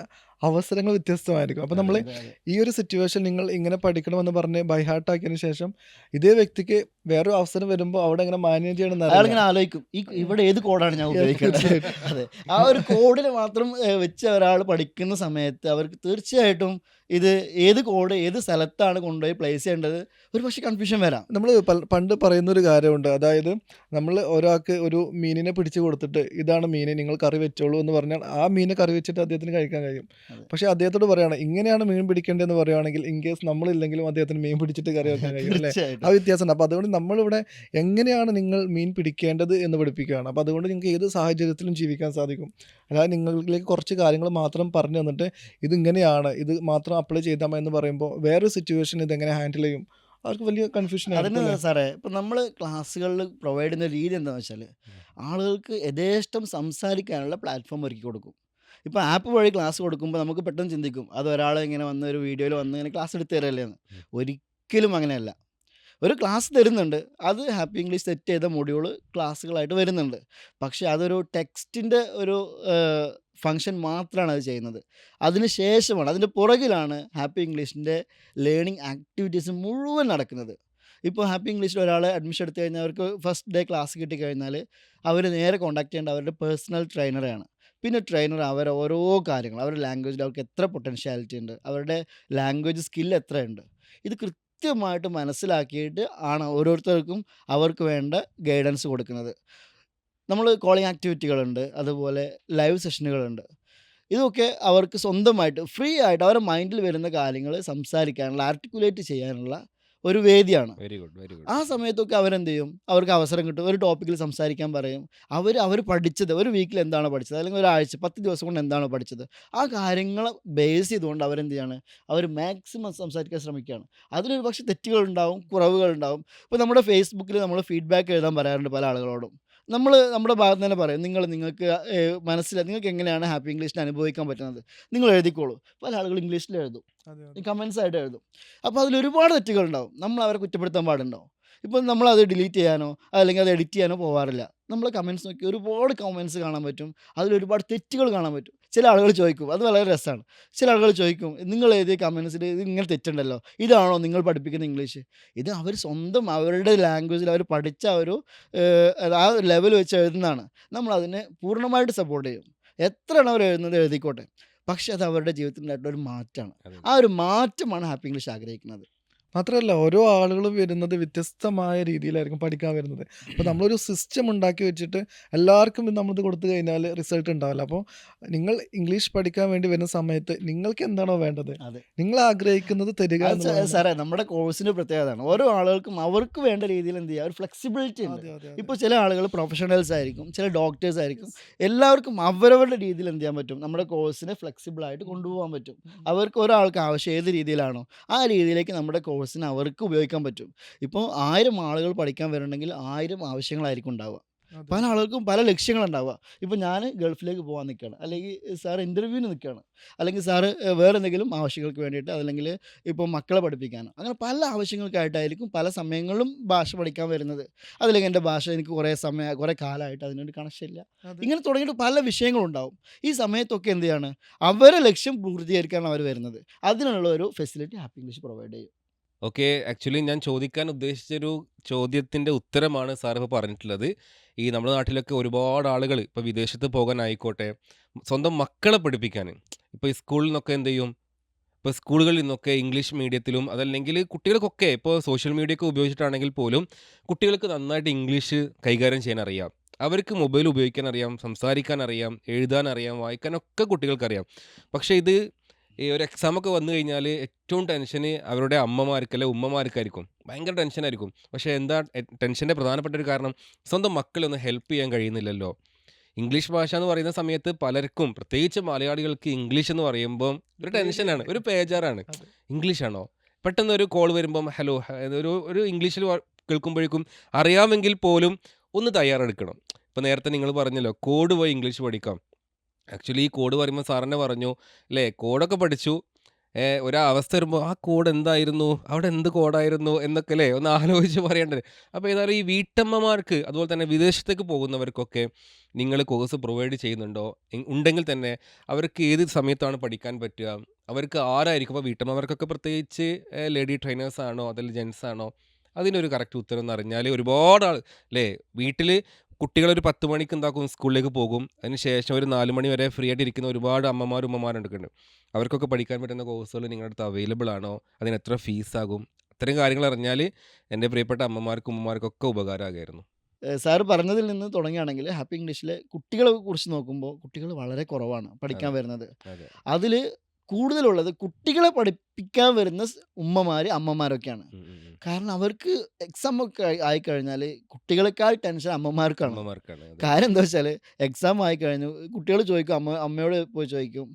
അവസരങ്ങൾ വ്യത്യസ്തമായിരിക്കും. അപ്പോൾ അതെ, നമ്മൾ അതെ, അതെ. ഈ ഒരു സിറ്റുവേഷൻ നിങ്ങൾ ഇങ്ങനെ പഠിക്കണമെന്ന് പറഞ്ഞ് ബൈ ഹാർട്ട് ആക്കിയതിന് ശേഷം ഇതേ വ്യക്തിക്ക് വേറൊരു അവസരം വരുമ്പോൾ അവിടെ എങ്ങനെ മാനേജ് ചെയ്യണമെന്ന് അറിയില്ല. അയാളിങ്ങനെ ആലോചിക്കും ഇവിടെ ഏത് കോഡാണ് ഞാൻ ഉപയോഗിക്കുന്നത്. തീർച്ചയായിട്ടും. അതെ, ആ ഒരു കോഡിൽ മാത്രം വെച്ച് ഒരാൾ പഠിക്കുന്ന സമയത്ത് അവർക്ക് തീർച്ചയായിട്ടും ഇത് ഏത് കോഡ് ഏത് സ്ഥലത്താണ് കൊണ്ടുപോയി പ്ലേസ് ചെയ്യേണ്ടത് ഒരു പക്ഷേ കൺഫ്യൂഷൻ വരാം. നമ്മൾ പണ്ട് പറയുന്നൊരു കാര്യമുണ്ട്. അതായത് നമ്മൾ ഒരാൾക്ക് ഒരു മീനിനെ പിടിച്ച് കൊടുത്തിട്ട് ഇതാണ് മീൻ, നിങ്ങൾ കറി വെച്ചോളൂ എന്ന് പറഞ്ഞാൽ ആ മീനെ കറി വെച്ചിട്ട് അദ്ദേഹത്തിന് കഴിക്കാൻ കഴിയും. അതെ. പക്ഷേ അദ്ദേഹത്തോട് പറയുകയാണ് ഇങ്ങനെയാണ് മീൻ പിടിക്കേണ്ടതെന്ന് പറയുകയാണെങ്കിൽ ഇൻ കേസ് നമ്മളില്ലെങ്കിലും അദ്ദേഹത്തിന് മീൻ പിടിച്ചിട്ട് കറി വെക്കാൻ കഴിയും അല്ലേ? ആ തീർച്ചയായിട്ടും. വ്യത്യാസമുണ്ട്. അപ്പോൾ അതുകൊണ്ട് നമ്മളിവിടെ എങ്ങനെയാണ് നിങ്ങൾ മീൻ പിടിക്കേണ്ടത് എന്ന് പഠിപ്പിക്കുകയാണ്. അപ്പോൾ അതുകൊണ്ട് നിങ്ങൾക്ക് ഏത് സാഹചര്യത്തിലും ജീവിക്കാൻ സാധിക്കും. അല്ലാതെ നിങ്ങളിലേക്ക് കുറച്ച് കാര്യങ്ങൾ മാത്രം പറഞ്ഞു തന്നിട്ട് ഇതിങ്ങനെയാണ്, ഇത് മാത്രം അപ്ലൈ ചെയ്താൽ മതി എന്ന് പറയുമ്പോൾ വേറൊരു സിറ്റുവേഷൻ ഇതെങ്ങനെ ഹാൻഡിൽ ചെയ്യും, അവർക്ക് വലിയ കൺഫ്യൂഷൻ അതിന് ആയിരിക്കും അല്ലേ? സാറേ ഇപ്പം നമ്മൾ ക്ലാസ്സുകളിൽ പ്രൊവൈഡ് ചെയ്യുന്ന രീതി എന്താണെന്ന് വെച്ചാൽ ആളുകൾക്ക് യഥേഷ്ടം സംസാരിക്കാനുള്ള പ്ലാറ്റ്ഫോം ഒരുക്കി കൊടുക്കും. ഇപ്പോൾ ആപ്പ് വഴി ക്ലാസ് കൊടുക്കുമ്പോൾ നമുക്ക് പെട്ടെന്ന് ചിന്തിക്കും അത് ഒരാൾ ഇങ്ങനെ വന്ന് ഒരു വീഡിയോയിൽ വന്ന് ഇങ്ങനെ ക്ലാസ് എടുത്ത് തരല്ലേ എന്ന്. ഒരിക്കലും അങ്ങനെയല്ല. ഒരു ക്ലാസ് തരുന്നുണ്ട്, അത് ഹാപ്പി ഇംഗ്ലീഷ് സെറ്റ് ചെയ്ത മൊഡ്യൂൾ ക്ലാസ്സുകളായിട്ട് വരുന്നുണ്ട്. പക്ഷേ അതൊരു ടെക്സ്റ്റിൻ്റെ ഒരു ഫങ്ഷൻ മാത്രമാണ് അത് ചെയ്യുന്നത്. അതിന് ശേഷമാണ് അതിൻ്റെ പുറകിലാണ് ഹാപ്പി ഇംഗ്ലീഷിൻ്റെ ലേണിംഗ് ആക്ടിവിറ്റീസ് മുഴുവൻ നടക്കുന്നത്. ഇപ്പോൾ ഹാപ്പി ഇംഗ്ലീഷിൽ ഒരാൾ അഡ്മിഷൻ എടുത്തു കഴിഞ്ഞാൽ അവർക്ക് ഫസ്റ്റ് ഡേ ക്ലാസ് കിട്ടിക്കഴിഞ്ഞാൽ അവർ നേരെ കോൺടാക്ട് ചെയ്യേണ്ട അവരുടെ പേഴ്സണൽ ട്രെയിനറെയാണ്. പിന്നെ ട്രെയിനർ അവരെ ഓരോ കാര്യങ്ങൾ അവരുടെ ലാംഗ്വേജിൽ അവർക്ക് എത്ര പൊട്ടൻഷ്യാലിറ്റി ഉണ്ട്, അവരുടെ ലാംഗ്വേജ് സ്കിൽ എത്രയുണ്ട്, ഇത് കൃത്യമായിട്ട് മനസ്സിലാക്കിയിട്ട് ആണ് ഓരോരുത്തർക്കും അവർക്ക് വേണ്ട ഗൈഡൻസ് കൊടുക്കുന്നത്. നമ്മൾ കോളിംഗ് ആക്ടിവിറ്റികളുണ്ട്, അതുപോലെ ലൈവ് സെഷനുകളുണ്ട്. ഇതൊക്കെ അവർക്ക് സ്വന്തമായിട്ട് ഫ്രീ ആയിട്ട് അവരുടെ മൈൻഡിൽ വരുന്ന കാര്യങ്ങൾ സംസാരിക്കാനുള്ള ആർട്ടിക്കുലേറ്റ് ചെയ്യാനുള്ള ഒരു വേദിയാണ്. Very good, very good. ആ സമയത്തൊക്കെ അവരെന്ത് ചെയ്യും, അവർക്ക് അവസരം കിട്ടും, ഒരു ടോപ്പിക്കിൽ സംസാരിക്കാൻ പറയും. അവർ പഠിച്ചത് ഒരു വീക്കിൽ എന്താണ് പഠിച്ചത്, അല്ലെങ്കിൽ ഒരാഴ്ച 10 ദിവസം കൊണ്ട് എന്താണോ പഠിച്ചത്, ആ കാര്യങ്ങൾ ബേസ് ചെയ്തുകൊണ്ട് അവരെന്ത് ചെയ്യാണ്, അവർ മാക്സിമം സംസാരിക്കാൻ ശ്രമിക്കുകയാണ്. അതിലൊരു പക്ഷേ തെറ്റുകളുണ്ടാവും, കുറവുകളുണ്ടാവും. ഇപ്പോൾ നമ്മുടെ ഫേസ്ബുക്കിൽ നമ്മൾ ഫീഡ്ബാക്ക് എഴുതാൻ പറയാറുണ്ട് പല ആളുകളോടും. നമ്മുടെ ഭാഗത്ത് തന്നെ പറയും നിങ്ങൾക്ക് നിങ്ങൾക്ക് എങ്ങനെയാണ് ഹാപ്പി ഇംഗ്ലീഷിനെ അനുഭവിക്കാൻ പറ്റുന്നത്, നിങ്ങൾ എഴുതിക്കോളൂ. പല ആളുകൾ ഇംഗ്ലീഷിൽ എഴുതും, അതെ, അതെ. കമൻസ് ആയിട്ട് എഴുതും. അപ്പോൾ അതിലൊരുപാട് തെറ്റുകളുണ്ടാവും. നമ്മൾ അവരെ കുറ്റപ്പെടുത്താൻ പാടുണ്ടോ? ഇപ്പം നമ്മളത് ഡിലീറ്റ് ചെയ്യാനോ അല്ലെങ്കിൽ അത് എഡിറ്റ് ചെയ്യാനോ പോവാറില്ല. നമ്മൾ കമൻസ് നോക്കി ഒരുപാട് കമൻസ് കാണാൻ പറ്റും. അതിലൊരുപാട് തെറ്റുകൾ കാണാൻ പറ്റും. ചില ആളുകൾ ചോദിക്കും, അത് വളരെ രസമാണ്. ചില ആളുകൾ ചോദിക്കും, നിങ്ങൾ എഴുതിയ കമൻസിൽ ഇത് ഇങ്ങനെ തെറ്റുണ്ടല്ലോ, ഇതാണോ നിങ്ങൾ പഠിപ്പിക്കുന്ന ഇംഗ്ലീഷ്? ഇത് അവർ സ്വന്തം അവരുടെ ലാംഗ്വേജിൽ അവർ പഠിച്ച ഒരു ആ ലെവൽ വെച്ച് എഴുതുന്നതാണ്. നമ്മളതിനെ പൂർണ്ണമായിട്ട് സപ്പോർട്ട് ചെയ്യും. എത്രയാണ് അവർ എഴുതുന്നത് എഴുതിക്കോട്ടെ. പക്ഷേ അത് അവരുടെ ജീവിതത്തിലുണ്ടായിട്ടുള്ള ഒരു മാറ്റമാണ്. അതെ. ആ ഒരു മാറ്റമാണ് ഹാപ്പി ഇംഗ്ലീഷ് ആഗ്രഹിക്കുന്നത്. മാത്രമല്ല ഓരോ ആളുകളും വരുന്നത് വ്യത്യസ്തമായ രീതിയിലായിരിക്കും പഠിക്കാൻ വരുന്നത്. അപ്പോൾ നമ്മളൊരു സിസ്റ്റം ഉണ്ടാക്കി വെച്ചിട്ട് എല്ലാവർക്കും ഇത് നമ്മളിത് കൊടുത്തു കഴിഞ്ഞാൽ റിസൾട്ട് ഉണ്ടാവില്ല. അപ്പോൾ നിങ്ങൾ ഇംഗ്ലീഷ് പഠിക്കാൻ വേണ്ടി വരുന്ന സമയത്ത് നിങ്ങൾക്ക് എന്താണോ വേണ്ടത്, അതെ. നിങ്ങൾ ആഗ്രഹിക്കുന്നത് തരിക അത് എന്നുള്ളതാണ്. സാറേ നമ്മുടെ കോഴ്സിൻ്റെ പ്രത്യേകതയാണ്. ഓരോ ആളുകൾക്കും അവർക്ക് വേണ്ട രീതിയിൽ എന്ത് ചെയ്യുക, ഒരു ഫ്ലെക്സിബിലിറ്റി ഉണ്ട്. അതെ, അതെ, അതെ. ഇപ്പോൾ ചില ആളുകൾ പ്രൊഫഷണൽസ് ആയിരിക്കും, ചില ഡോക്ടേഴ്സ് ആയിരിക്കും. എല്ലാവർക്കും അവരവരുടെ രീതിയിൽ എന്ത് ചെയ്യാൻ പറ്റും, നമ്മുടെ കോഴ്സിനെ ഫ്ലെക്സിബിളായിട്ട് കൊണ്ടുപോകാൻ പറ്റും. അവർക്ക് ഒരാൾക്ക് ആവശ്യം ഏത് രീതിയിലാണോ ആ രീതിയിലേക്ക് നമ്മുടെ കോഴ്സിനെ അവർക്ക് ഉപയോഗിക്കാൻ പറ്റും. ഇപ്പോൾ 1000 ആളുകൾ പഠിക്കാൻ വരുന്നുണ്ടെങ്കിൽ 1000 ആവശ്യങ്ങളായിരിക്കും ഉണ്ടാവുക. അതെ. പല ആളുകൾക്കും പല ലക്ഷ്യങ്ങളുണ്ടാവുക. ഇപ്പോൾ ഞാൻ ഗൾഫിലേക്ക് പോകാൻ നിൽക്കുകയാണ്, അല്ലെങ്കിൽ സാർ ഇൻ്റർവ്യൂവിന് നിൽക്കുകയാണ്, അല്ലെങ്കിൽ സാറ് വേറെ എന്തെങ്കിലും ആവശ്യങ്ങൾക്ക് വേണ്ടിയിട്ട്, അതല്ലെങ്കിൽ ഇപ്പോൾ മക്കളെ പഠിപ്പിക്കാനോ, അങ്ങനെ പല ആവശ്യങ്ങൾക്കായിട്ടായിരിക്കും പല സമയങ്ങളിലും ഭാഷ പഠിക്കാൻ വരുന്നത്. അതില്ലെങ്കിൽ എൻ്റെ ഭാഷ എനിക്ക് കുറേ കാലമായിട്ട് അതിനൊരു കണക്ഷൻ ഇല്ല, അതെ. ഇങ്ങനെ തുടങ്ങിയിട്ട് പല വിഷയങ്ങളുണ്ടാവും. ഈ സമയത്തൊക്കെ എന്ത് ചെയ്യാണ്, അവരെ ലക്ഷ്യം പൂർത്തീകരിക്കാനാണ് അവർ വരുന്നത്. അതിനുള്ള ഒരു ഫെസിലിറ്റി ഹാപ്പി ഇംഗ്ലീഷ് പ്രൊവൈഡ് ചെയ്യും. ഓക്കെ. ആക്ച്വലി ഞാൻ ചോദിക്കാൻ ഉദ്ദേശിച്ചൊരു ചോദ്യത്തിൻ്റെ ഉത്തരമാണ് സാർ ഇപ്പോൾ പറഞ്ഞിട്ടുള്ളത്. ഈ നമ്മുടെ നാട്ടിലൊക്കെ ഒരുപാട് ആളുകൾ ഇപ്പോൾ വിദേശത്ത് പോകാനായിക്കോട്ടെ, സ്വന്തം മക്കളെ പഠിപ്പിക്കാൻ ഇപ്പോൾ ഈ സ്കൂളിൽ നിന്നൊക്കെ എന്ത് ചെയ്യും, ഇപ്പോൾ സ്കൂളുകളിൽ നിന്നൊക്കെ ഇംഗ്ലീഷ് മീഡിയത്തിലും അതല്ലെങ്കിൽ കുട്ടികൾക്കൊക്കെ ഇപ്പോൾ സോഷ്യൽ മീഡിയ ഒക്കെ ഉപയോഗിച്ചിട്ടാണെങ്കിൽ പോലും കുട്ടികൾക്ക് നന്നായിട്ട് ഇംഗ്ലീഷ് കൈകാര്യം ചെയ്യാൻ അറിയാം. അവർക്ക് മൊബൈൽ ഉപയോഗിക്കാൻ അറിയാം, സംസാരിക്കാൻ അറിയാം, എഴുതാൻ അറിയാം, വായിക്കാനൊക്കെ കുട്ടികൾക്കറിയാം. പക്ഷേ ഇത് ഈ ഒരു എക്സാമൊക്കെ വന്നു കഴിഞ്ഞാൽ ഏറ്റവും ടെൻഷന് അവരുടെ അമ്മമാർക്കല്ല ഉമ്മമാർക്കായിരിക്കും. ഭയങ്കര ടെൻഷനായിരിക്കും. പക്ഷേ എന്താ ടെൻഷൻ്റെ പ്രധാനപ്പെട്ട ഒരു കാരണം, സ്വന്തം മക്കളെ ഒന്ന് ഹെൽപ്പ് ചെയ്യാൻ കഴിയുന്നില്ലല്ലോ. ഇംഗ്ലീഷ് ഭാഷ എന്ന് പറയുന്ന സമയത്ത് പലർക്കും, പ്രത്യേകിച്ച് മലയാളികൾക്ക് ഇംഗ്ലീഷ് എന്ന് പറയുമ്പം ഒരു ടെൻഷനാണ്, ഒരു ബേജാറാണ്. അതെ. ഇംഗ്ലീഷാണോ? പെട്ടെന്ന് ഒരു കോൾ വരുമ്പം ഹലോ ഒരു ഇംഗ്ലീഷിൽ കേൾക്കുമ്പോഴേക്കും അറിയാമെങ്കിൽ പോലും ഒന്ന് തയ്യാറെടുക്കണം. ഇപ്പോൾ നേരത്തെ നിങ്ങൾ പറഞ്ഞല്ലോ കോഡ് വഴി ഇംഗ്ലീഷ് പഠിക്കാം. ആക്ച്വലി ഈ കോഡ് പറയുമ്പോൾ സാറിനെ പറഞ്ഞു അല്ലേ, കോഡൊക്കെ പഠിച്ചു, ഒരവസ്ഥ വരുമ്പോൾ ആ കോഡ് എന്തായിരുന്നു, അവിടെ എന്ത് കോഡായിരുന്നു എന്നൊക്കെ അല്ലേ ഒന്ന് ആലോചിച്ച് പറയേണ്ടത്. അപ്പോൾ ഏതായാലും ഈ വീട്ടമ്മമാർക്ക് അതുപോലെ തന്നെ വിദേശത്തേക്ക് പോകുന്നവർക്കൊക്കെ നിങ്ങൾ കോഴ്സ് പ്രൊവൈഡ് ചെയ്യുന്നുണ്ടോ? ഉണ്ടെങ്കിൽ തന്നെ അവർക്ക് ഏത് സമയത്താണ് പഠിക്കാൻ പറ്റുക? അവർക്ക് ആരായിരിക്കും ഇപ്പോൾ വീട്ടമ്മമാർക്കൊക്കെ പ്രത്യേകിച്ച് ലേഡി ട്രെയിനേഴ്സ് ആണോ അതല്ല ജെൻസ് ആണോ? അതിനൊരു കറക്റ്റ് ഉത്തരം എന്ന് അറിഞ്ഞാൽ ഒരുപാട് ആൾ അല്ലേ വീട്ടിൽ കുട്ടികളൊരു 10 മണിക്ക് എന്താക്കും സ്കൂളിലേക്ക് പോകും. അതിന് ശേഷം ഒരു 4 മണി വരെ ഫ്രീ ആയിട്ട് ഇരിക്കുന്ന ഒരുപാട് അമ്മമാരും ഉമ്മമാരുണ്ട്. അവർക്കൊക്കെ പഠിക്കാൻ പറ്റുന്ന കോഴ്സുകൾ നിങ്ങളുടെ അടുത്ത് അവൈലബിൾ ആണോ? അതിന് എത്ര ഫീസാകും? ഇത്രയും കാര്യങ്ങൾ അറിഞ്ഞാൽ എൻ്റെ പ്രിയപ്പെട്ട അമ്മമാർക്കും ഉമ്മമാർക്കൊക്കെ ഉപകാരമാകുമായിരുന്നു. സാറ് പറഞ്ഞതിൽ നിന്ന് തുടങ്ങുകയാണെങ്കിൽ ഹാപ്പി ഇംഗ്ലീഷിലെ കുട്ടികളെ കുറിച്ച് നോക്കുമ്പോൾ കുട്ടികൾ വളരെ കുറവാണ് പഠിക്കാൻ അതെ, വരുന്നത്. അതെ. അതിൽ കൂടുതലുള്ളത് കുട്ടികളെ പഠിപ്പിക്കാൻ വരുന്ന ഉമ്മമാർ അമ്മമാരൊക്കെയാണ്. ഉം, ഉം, ഉം. കാരണം അവർക്ക് എക്സാം ഒക്കെ ആയിക്കഴിഞ്ഞാൽ കുട്ടികളെക്കാൾ ടെൻഷൻ അമ്മമാർക്കാണ്. അമ്മമാർക്കാണ്. അതെ. കാര്യം എന്താ വെച്ചാൽ എക്സാം ആയിക്കഴിഞ്ഞു കുട്ടികൾ ചോദിക്കും, അമ്മയോട് പോയി ചോദിക്കും,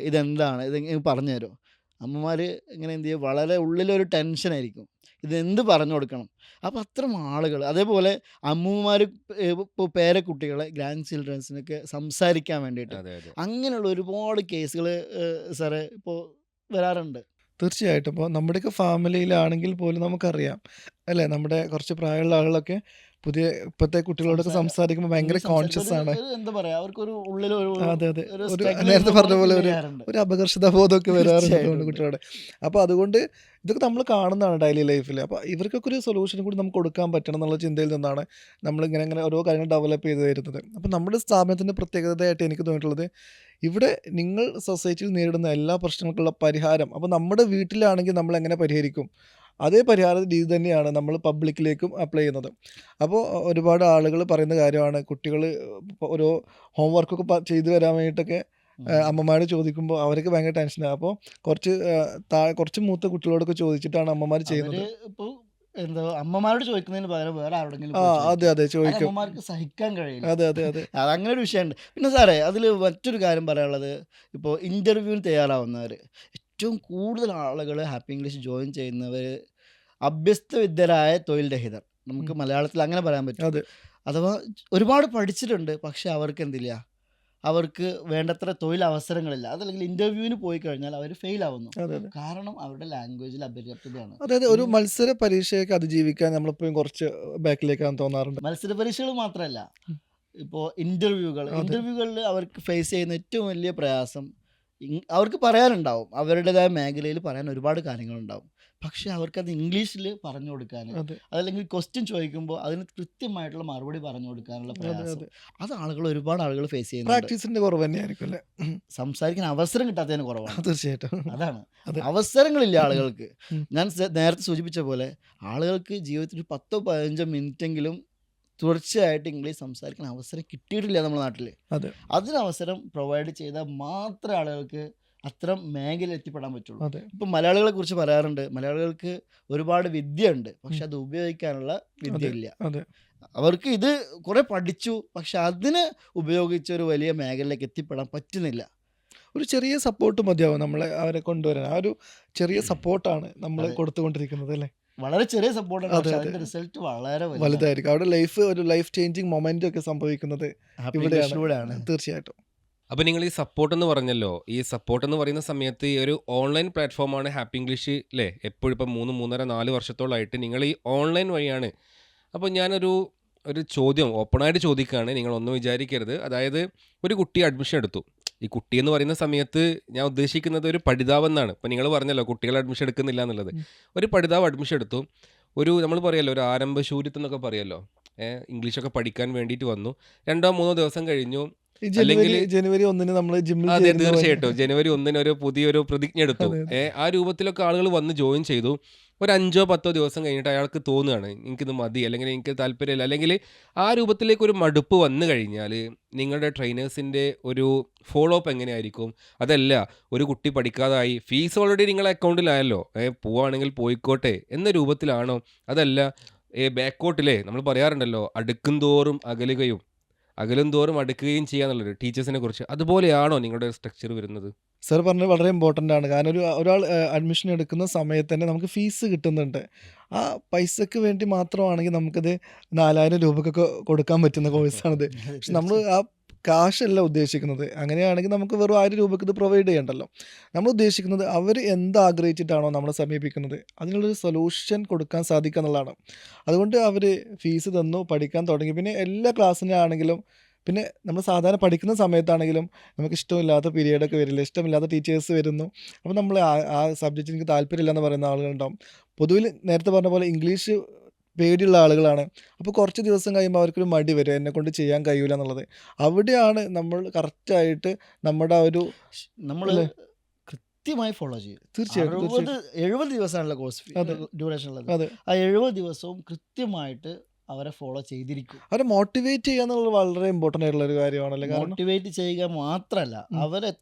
ഇതെന്താണ് ഇത് പറഞ്ഞു തരുമോ? അമ്മമാർ ഇങ്ങനെ എന്ത് ചെയ്യും, വളരെ ഉള്ളിലൊരു ടെൻഷനായിരിക്കും, ഇതെന്ത് പറഞ്ഞു കൊടുക്കണം. അപ്പോൾ അത്തരം ആളുകൾ അതേപോലെ അമ്മൂമ്മമാർ ഇപ്പോൾ പേരക്കുട്ടികളെ ഗ്രാൻഡ് ചിൽഡ്രൻസിനൊക്കെ സംസാരിക്കാൻ വേണ്ടിയിട്ട് അതെ, അതെ. അങ്ങനെയുള്ള ഒരുപാട് കേസുകൾ സാറേ ഇപ്പോൾ വരാറുണ്ട്. തീർച്ചയായിട്ടും. ഇപ്പോൾ നമ്മുടെയൊക്കെ ഫാമിലിയിലാണെങ്കിൽ പോലും നമുക്കറിയാം അല്ലേ? നമ്മുടെ കുറച്ച് പ്രായമുള്ള ആളുകളൊക്കെ ഇപ്പോഴത്തെ കുട്ടികളോടൊക്കെ സംസാരിക്കുമ്പോൾ ഭയങ്കര ഇംഗ്ലീഷ് കോൺഷ്യസ് ആണ്. എന്താ പറയുക, അവർക്കൊരു ഉള്ളിലൊരു അതെ, അതെ. ഒരു ഒരു സ്ട്രഗിൾ നേരത്തെ ചെയ്യുന്ന പറഞ്ഞ പോലെ പോലെ ഫീൽ ഒരു ചെയ്യാറുണ്ട്. ഒരു അപകർഷതാബോധമൊക്കെ വരാറുണ്ട് തീർച്ചയായിട്ടും തോന്നുന്നു ഉണ്ട്. കുട്ടികളുടെ. അപ്പോൾ അതുകൊണ്ട് ഇതൊക്കെ നമ്മൾ കാണുന്നതാണ് ഡെയിലി ലൈഫിൽ. അപ്പോൾ ഇവർക്കൊക്കെ ഒരു സൊല്യൂഷൻ കൂടി നമുക്ക് കൊടുക്കാൻ പറ്റണം എന്നുള്ള ചിന്തയിൽ നിന്നാണ് നമ്മളിങ്ങനെ ഓരോ കാര്യങ്ങൾ ഡെവലപ്പ് ചെയ്ത് വരുന്നത്. അപ്പോൾ നമ്മുടെ സ്ഥാപനത്തിൻ്റെ പ്രത്യേകതയായിട്ട് എനിക്ക് തോന്നിയിട്ടുള്ളത്, ഇവിടെ നിങ്ങൾ സൊസൈറ്റിയിൽ നേരിടുന്ന എല്ലാ പ്രശ്നങ്ങൾക്കുള്ള പരിഹാരം അപ്പോൾ നമ്മുടെ വീട്ടിലാണെങ്കിൽ നമ്മൾ എങ്ങനെ പരിഹരിക്കും, അതേ പരിഹാര രീതി തന്നെയാണ് നമ്മൾ പബ്ലിക്കിലേക്കും അപ്ലൈ ചെയ്യുന്നത്. അപ്പോൾ ഒരുപാട് ആളുകൾ പറയുന്ന കാര്യമാണ്, കുട്ടികൾ ഓരോ ഹോം വർക്കൊക്കെ ചെയ്തു വരാൻ വേണ്ടിയിട്ടൊക്കെ അമ്മമാരോട് ചോദിക്കുമ്പോൾ അവർക്ക് ഭയങ്കര ടെൻഷനാണ്. അപ്പോൾ കുറച്ച് മൂത്ത കുട്ടികളോടൊക്കെ ചോദിച്ചിട്ടാണ് അമ്മമാർ അവര് ചെയ്യുന്നത്. ഇപ്പോൾ എന്താ അമ്മമാരോട് ചോദിക്കുന്നതിന് പകരം വേറെ ആരോടെങ്കിലും ആ, പോയി അതെ, ചോദിക്കും. അതെ, അത് ചോദിക്കും. അമ്മമാർക്ക് സഹിക്കാൻ കഴിയില്ല. അതെ, അതെ, അതെ. അതങ്ങനെ ഒരു വിഷയമുണ്ട്. പിന്നെ സാറേ അതിൽ മറ്റൊരു കാര്യം പറയാനുള്ളത്, ഇപ്പോൾ ഇൻ്റർവ്യൂവിന് തയ്യാറാവുന്നവർ ഏറ്റവും കൂടുതൽ ആളുകൾ ഹാപ്പി ഇംഗ്ലീഷ് ജോയിൻ ചെയ്യുന്നവർ അഭ്യസ്തവിദ്യരായ തൊഴിൽ രഹിതർ, നമുക്ക് ഉം. മലയാളത്തിൽ അങ്ങനെ പറയാൻ പറ്റും. അതെ, അഥവാ ഒരുപാട് പഠിച്ചിട്ടുണ്ട്, പക്ഷെ അവർക്ക് എന്തില്ല, അവർക്ക് വേണ്ടത്ര തൊഴിലവസരങ്ങളില്ല. അതല്ലെങ്കിൽ ഇൻ്റർവ്യൂവിന് പോയി കഴിഞ്ഞാൽ അവർ ഫെയിൽ ആവുന്നു. അതെ, അതെ. കാരണം അവരുടെ ലാംഗ്വേജിൽ അപര്യാപ്തതയാണ്. അതായത് ഒരു മത്സര പരീക്ഷയൊക്കെ അതിജീവിക്കാൻ നമ്മളിപ്പോഴും കുറച്ച് ബാക്കിലേക്കാന്ന് തോന്നാറുണ്ട്. മത്സര പരീക്ഷകൾ മാത്രമല്ല, ഉം. ഇപ്പോൾ അതെ, ഇൻ്റർവ്യൂകളിൽ അവർക്ക് ഫേസ് ചെയ്യുന്ന ഏറ്റവും വലിയ പ്രയാസം, അവർക്ക് പറയാനുണ്ടാവും, അവരുടേതായ മേഖലയിൽ പറയാൻ ഒരുപാട് കാര്യങ്ങളുണ്ടാവും, പക്ഷേ അവർക്കത് ഇംഗ്ലീഷിൽ പറഞ്ഞു കൊടുക്കാൻ, അതെ, അതല്ലെങ്കിൽ ക്വസ്റ്റ്യൻ ചോദിക്കുമ്പോൾ അതിന് കൃത്യമായിട്ടുള്ള മറുപടി പറഞ്ഞു കൊടുക്കാനുള്ള അതെ, പ്രയാസം, അതെ. അത് ഒരുപാട് ആളുകൾ ഫേസ് ചെയ്യുന്നുണ്ട്. പ്രാക്ടീസിന്റെ കുറവ് തന്നെയായിരിക്കും അല്ലേ? സംസാരിക്കാൻ അവസരം കിട്ടാത്തതിന് കുറവാണ്. തീർച്ചയായിട്ടും. അതാണ് അതെ. അവസരങ്ങളില്ല ആളുകൾക്ക്. ഉം. ഞാൻ നേരത്തെ സൂചിപ്പിച്ച പോലെ ആളുകൾക്ക് ജീവിതത്തിൽ 10-15 മിനിറ്റെങ്കിലും തുടർച്ചയായിട്ട് ഇംഗ്ലീഷ് സംസാരിക്കാൻ അവസരം കിട്ടിയിട്ടില്ല നമ്മുടെ നാട്ടിൽ. അതെ, അതിനവസരം പ്രൊവൈഡ് ചെയ്താൽ മാത്രമേ ആളുകൾക്ക് അത്തരം മേഖലയിൽ എത്തിപ്പെടാൻ പറ്റുള്ളൂ. അതെ. ഇപ്പം മലയാളികളെ കുറിച്ച് പറയാറുണ്ട്, മലയാളികൾക്ക് ഒരുപാട് വിദ്യയുണ്ട്, പക്ഷെ ഉം. അത് ഉപയോഗിക്കാനുള്ള വിദ്യ അതെ, ഇല്ല. അതെ. അവർക്ക് ഇത് കുറേ പഠിച്ചു, പക്ഷെ അതിന് ഉപയോഗിച്ച ഒരു വലിയ മേഖലയിലേക്ക് എത്തിപ്പെടാൻ പറ്റുന്നില്ല. ഒരു ചെറിയ സപ്പോർട്ട് മതിയാവും നമ്മളെ അവരെ കൊണ്ടുവരാൻ. ആ ഒരു ചെറിയ സപ്പോർട്ടാണ് നമ്മൾ അതെ, കൊടുത്തുകൊണ്ടിരിക്കുന്നത് അല്ലേ? വളരെ ചെറിയ സപ്പോർട്ടാണ്, അതെ, പക്ഷെ അതെ. അതിന്റെ റിസൾട്ട് വളരെ വലുതാണ്. വലുതായിരിക്കും. അവിടെ ഒരു ലൈഫ് ചേഞ്ചിങ് മൊമെന്റ് ഒക്കെ സംഭവിക്കുന്നത് ഹാപ്പി ഇവിടെയാണ്. ഇംഗ്ലീഷിലൂടെയാണ്. തീർച്ചയായിട്ടും. അപ്പോൾ നിങ്ങൾ ഈ സപ്പോർട്ട് എന്ന് പറഞ്ഞല്ലോ, ഈ സപ്പോർട്ട് എന്ന് പറയുന്ന സമയത്ത് ഈ ഒരു ഓൺലൈൻ പ്ലാറ്റ്ഫോമാണ് ഹാപ്പി ഇംഗ്ലീഷ് അല്ലേ? എപ്പോഴും ഇപ്പം 3-3.5 വർഷത്തോളമായിട്ട് നിങ്ങൾ ഈ ഓൺലൈൻ വഴിയാണ്. അപ്പോൾ ഒരു ചോദ്യം ഓപ്പണായിട്ട് ചോദിക്കുകയാണ്, നിങ്ങളൊന്നും വിചാരിക്കരുത്. അതായത് ഒരു കുട്ടി അഡ്മിഷൻ എടുത്തു. ഈ കുട്ടി എന്ന് പറയുന്ന സമയത്ത് ഞാൻ ഉദ്ദേശിക്കുന്നത് ഒരു പഠിതാവെന്നാണ്. ഇപ്പോൾ നിങ്ങൾ പറഞ്ഞല്ലോ കുട്ടികൾ അഡ്മിഷൻ എടുക്കുന്നില്ല എന്നുള്ളത്. ഉം. ഒരു പഠിതാവ് അഡ്മിഷൻ എടുത്തു. നമ്മൾ പറയല്ലോ ഒരു ആരംഭശൂരിത്ത് എന്നൊക്കെ പറയല്ലോ. ഇംഗ്ലീഷൊക്കെ പഠിക്കാൻ വേണ്ടിയിട്ട് വന്നു. 2-3 ദിവസം കഴിഞ്ഞു. ഈ അല്ലെങ്കിൽ ജനുവരി 1 നമ്മൾ ജിമ്മിൽ അതെ, ചേരുന്ന പോലെ. തീർച്ചയായിട്ടും ജനുവരി 1 ഒരു പുതിയൊരു പ്രതിജ്ഞ എടുത്തു. അതെ, അതെ. ആ രൂപത്തിലൊക്കെ ആളുകൾ വന്ന് ജോയിൻ ചെയ്തു. ഒരു 5-10 ദിവസം കഴിഞ്ഞിട്ട് അയാൾക്ക് തോന്നുകയാണ് എനിക്കിത് മതി, അല്ലെങ്കിൽ എനിക്ക് താല്പര്യമില്ല, അല്ലെങ്കിൽ ആ രൂപത്തിലേക്ക് ഒരു മടുപ്പ് വന്നു കഴിഞ്ഞാൽ നിങ്ങളുടെ ട്രെയിനേഴ്സിൻ്റെ ഒരു ഫോളോ അപ്പ് എങ്ങനെയായിരിക്കും? അതല്ല, ഒരു കുട്ടി പഠിക്കാതായി, ഫീസ് ഓൾറെഡി നിങ്ങളുടെ അക്കൗണ്ടിലായല്ലോ, പോവുകയാണെങ്കിൽ പോയിക്കോട്ടെ എന്ന രൂപത്തിലാണോ? അതല്ല ബാക്കോട്ടിലെ നമ്മൾ പറയാറുണ്ടല്ലോ അടുക്കും തോറും അകലുകയും അകലും തോറും അടുക്കുകയും ചെയ്യാന്നുള്ളത് ടീച്ചേഴ്സിനെ കുറിച്ച്, അതുപോലെയാണോ നിങ്ങളുടെ സ്ട്രക്ചർ വരുന്നത്? സാർ പറഞ്ഞത് വളരെ ഇമ്പോർട്ടൻ്റ് ആണ്. കാരണം ഒരാൾ അഡ്മിഷൻ എടുക്കുന്ന സമയത്ത് തന്നെ നമുക്ക് ഫീസ് കിട്ടുന്നുണ്ട്. ആ പൈസക്ക് വേണ്ടി മാത്രമാണെങ്കിൽ നമുക്കത് 4000 രൂപക്കൊക്കെ കൊടുക്കാൻ പറ്റുന്ന കോഴ്സാണിത്. പക്ഷെ നമ്മൾ ആ കാശല്ല ഉദ്ദേശിക്കുന്നത്. അങ്ങനെയാണെങ്കിൽ നമുക്ക് വെറും 1000 രൂപയ്ക്ക് ഇത് പ്രൊവൈഡ് ചെയ്യണ്ടല്ലോ. നമ്മൾ ഉദ്ദേശിക്കുന്നത് അവർ എന്താഗ്രഹിച്ചിട്ടാണോ നമ്മളെ സമീപിക്കുന്നത് അതിനുള്ളൊരു സൊല്യൂഷൻ കൊടുക്കാൻ സാധിക്കുക എന്നുള്ളതാണ്. അതുകൊണ്ട് അവർ ഫീസ് തന്നു, പഠിക്കാൻ തുടങ്ങി. പിന്നെ എല്ലാ ക്ലാസ്സിനാണെങ്കിലും പിന്നെ നമ്മൾ സാധാരണ പഠിക്കുന്ന സമയത്താണെങ്കിലും നമുക്ക് ഇഷ്ടമില്ലാത്ത പീരിയഡൊക്കെ വരില്ല, ഇഷ്ടമില്ലാത്ത ടീച്ചേഴ്സ് വരുന്നു. അപ്പോൾ നമ്മൾ ആ സബ്ജക്റ്റ് എനിക്ക് താല്പര്യമില്ലെന്ന് പറയുന്ന ആളുകളുണ്ടാവും. പൊതുവിൽ നേരത്തെ പറഞ്ഞ പോലെ ഇംഗ്ലീഷ് പേടിയുള്ള ആളുകളാണ്. അപ്പോൾ കുറച്ച് ദിവസം കഴിയുമ്പോൾ അവർക്കൊരു മടി വരും, എന്നെക്കൊണ്ട് ചെയ്യാൻ കഴിയൂല എന്നുള്ളത്. അവിടെയാണ് നമ്മൾ കറക്റ്റായിട്ട് നമ്മുടെ ആ ഒരു നമ്മൾ അല്ലേ? കൃത്യമായി ഫോളോ ചെയ്യും. തീർച്ചയായിട്ടും 70 ദിവസമാണല്ലോ കോഴ്സ് അതെ ഡ്യൂറേഷൻ ഉള്ളത്. അതെ ആ 70 ദിവസവും കൃത്യമായിട്ട് അവരെ ഫോളോ ചെയ്തിരിക്കും. അവരെ മോട്ടിവേറ്റ് ചെയ്യുക എന്നുള്ളത് വളരെ ഇമ്പോർട്ടൻ്റ് ആയിട്ടുള്ള ഒരു കാര്യമാണല്ലേ. കാരണം മോട്ടിവേറ്റ് ചെയ്യുക മാത്രമല്ല, ഉം,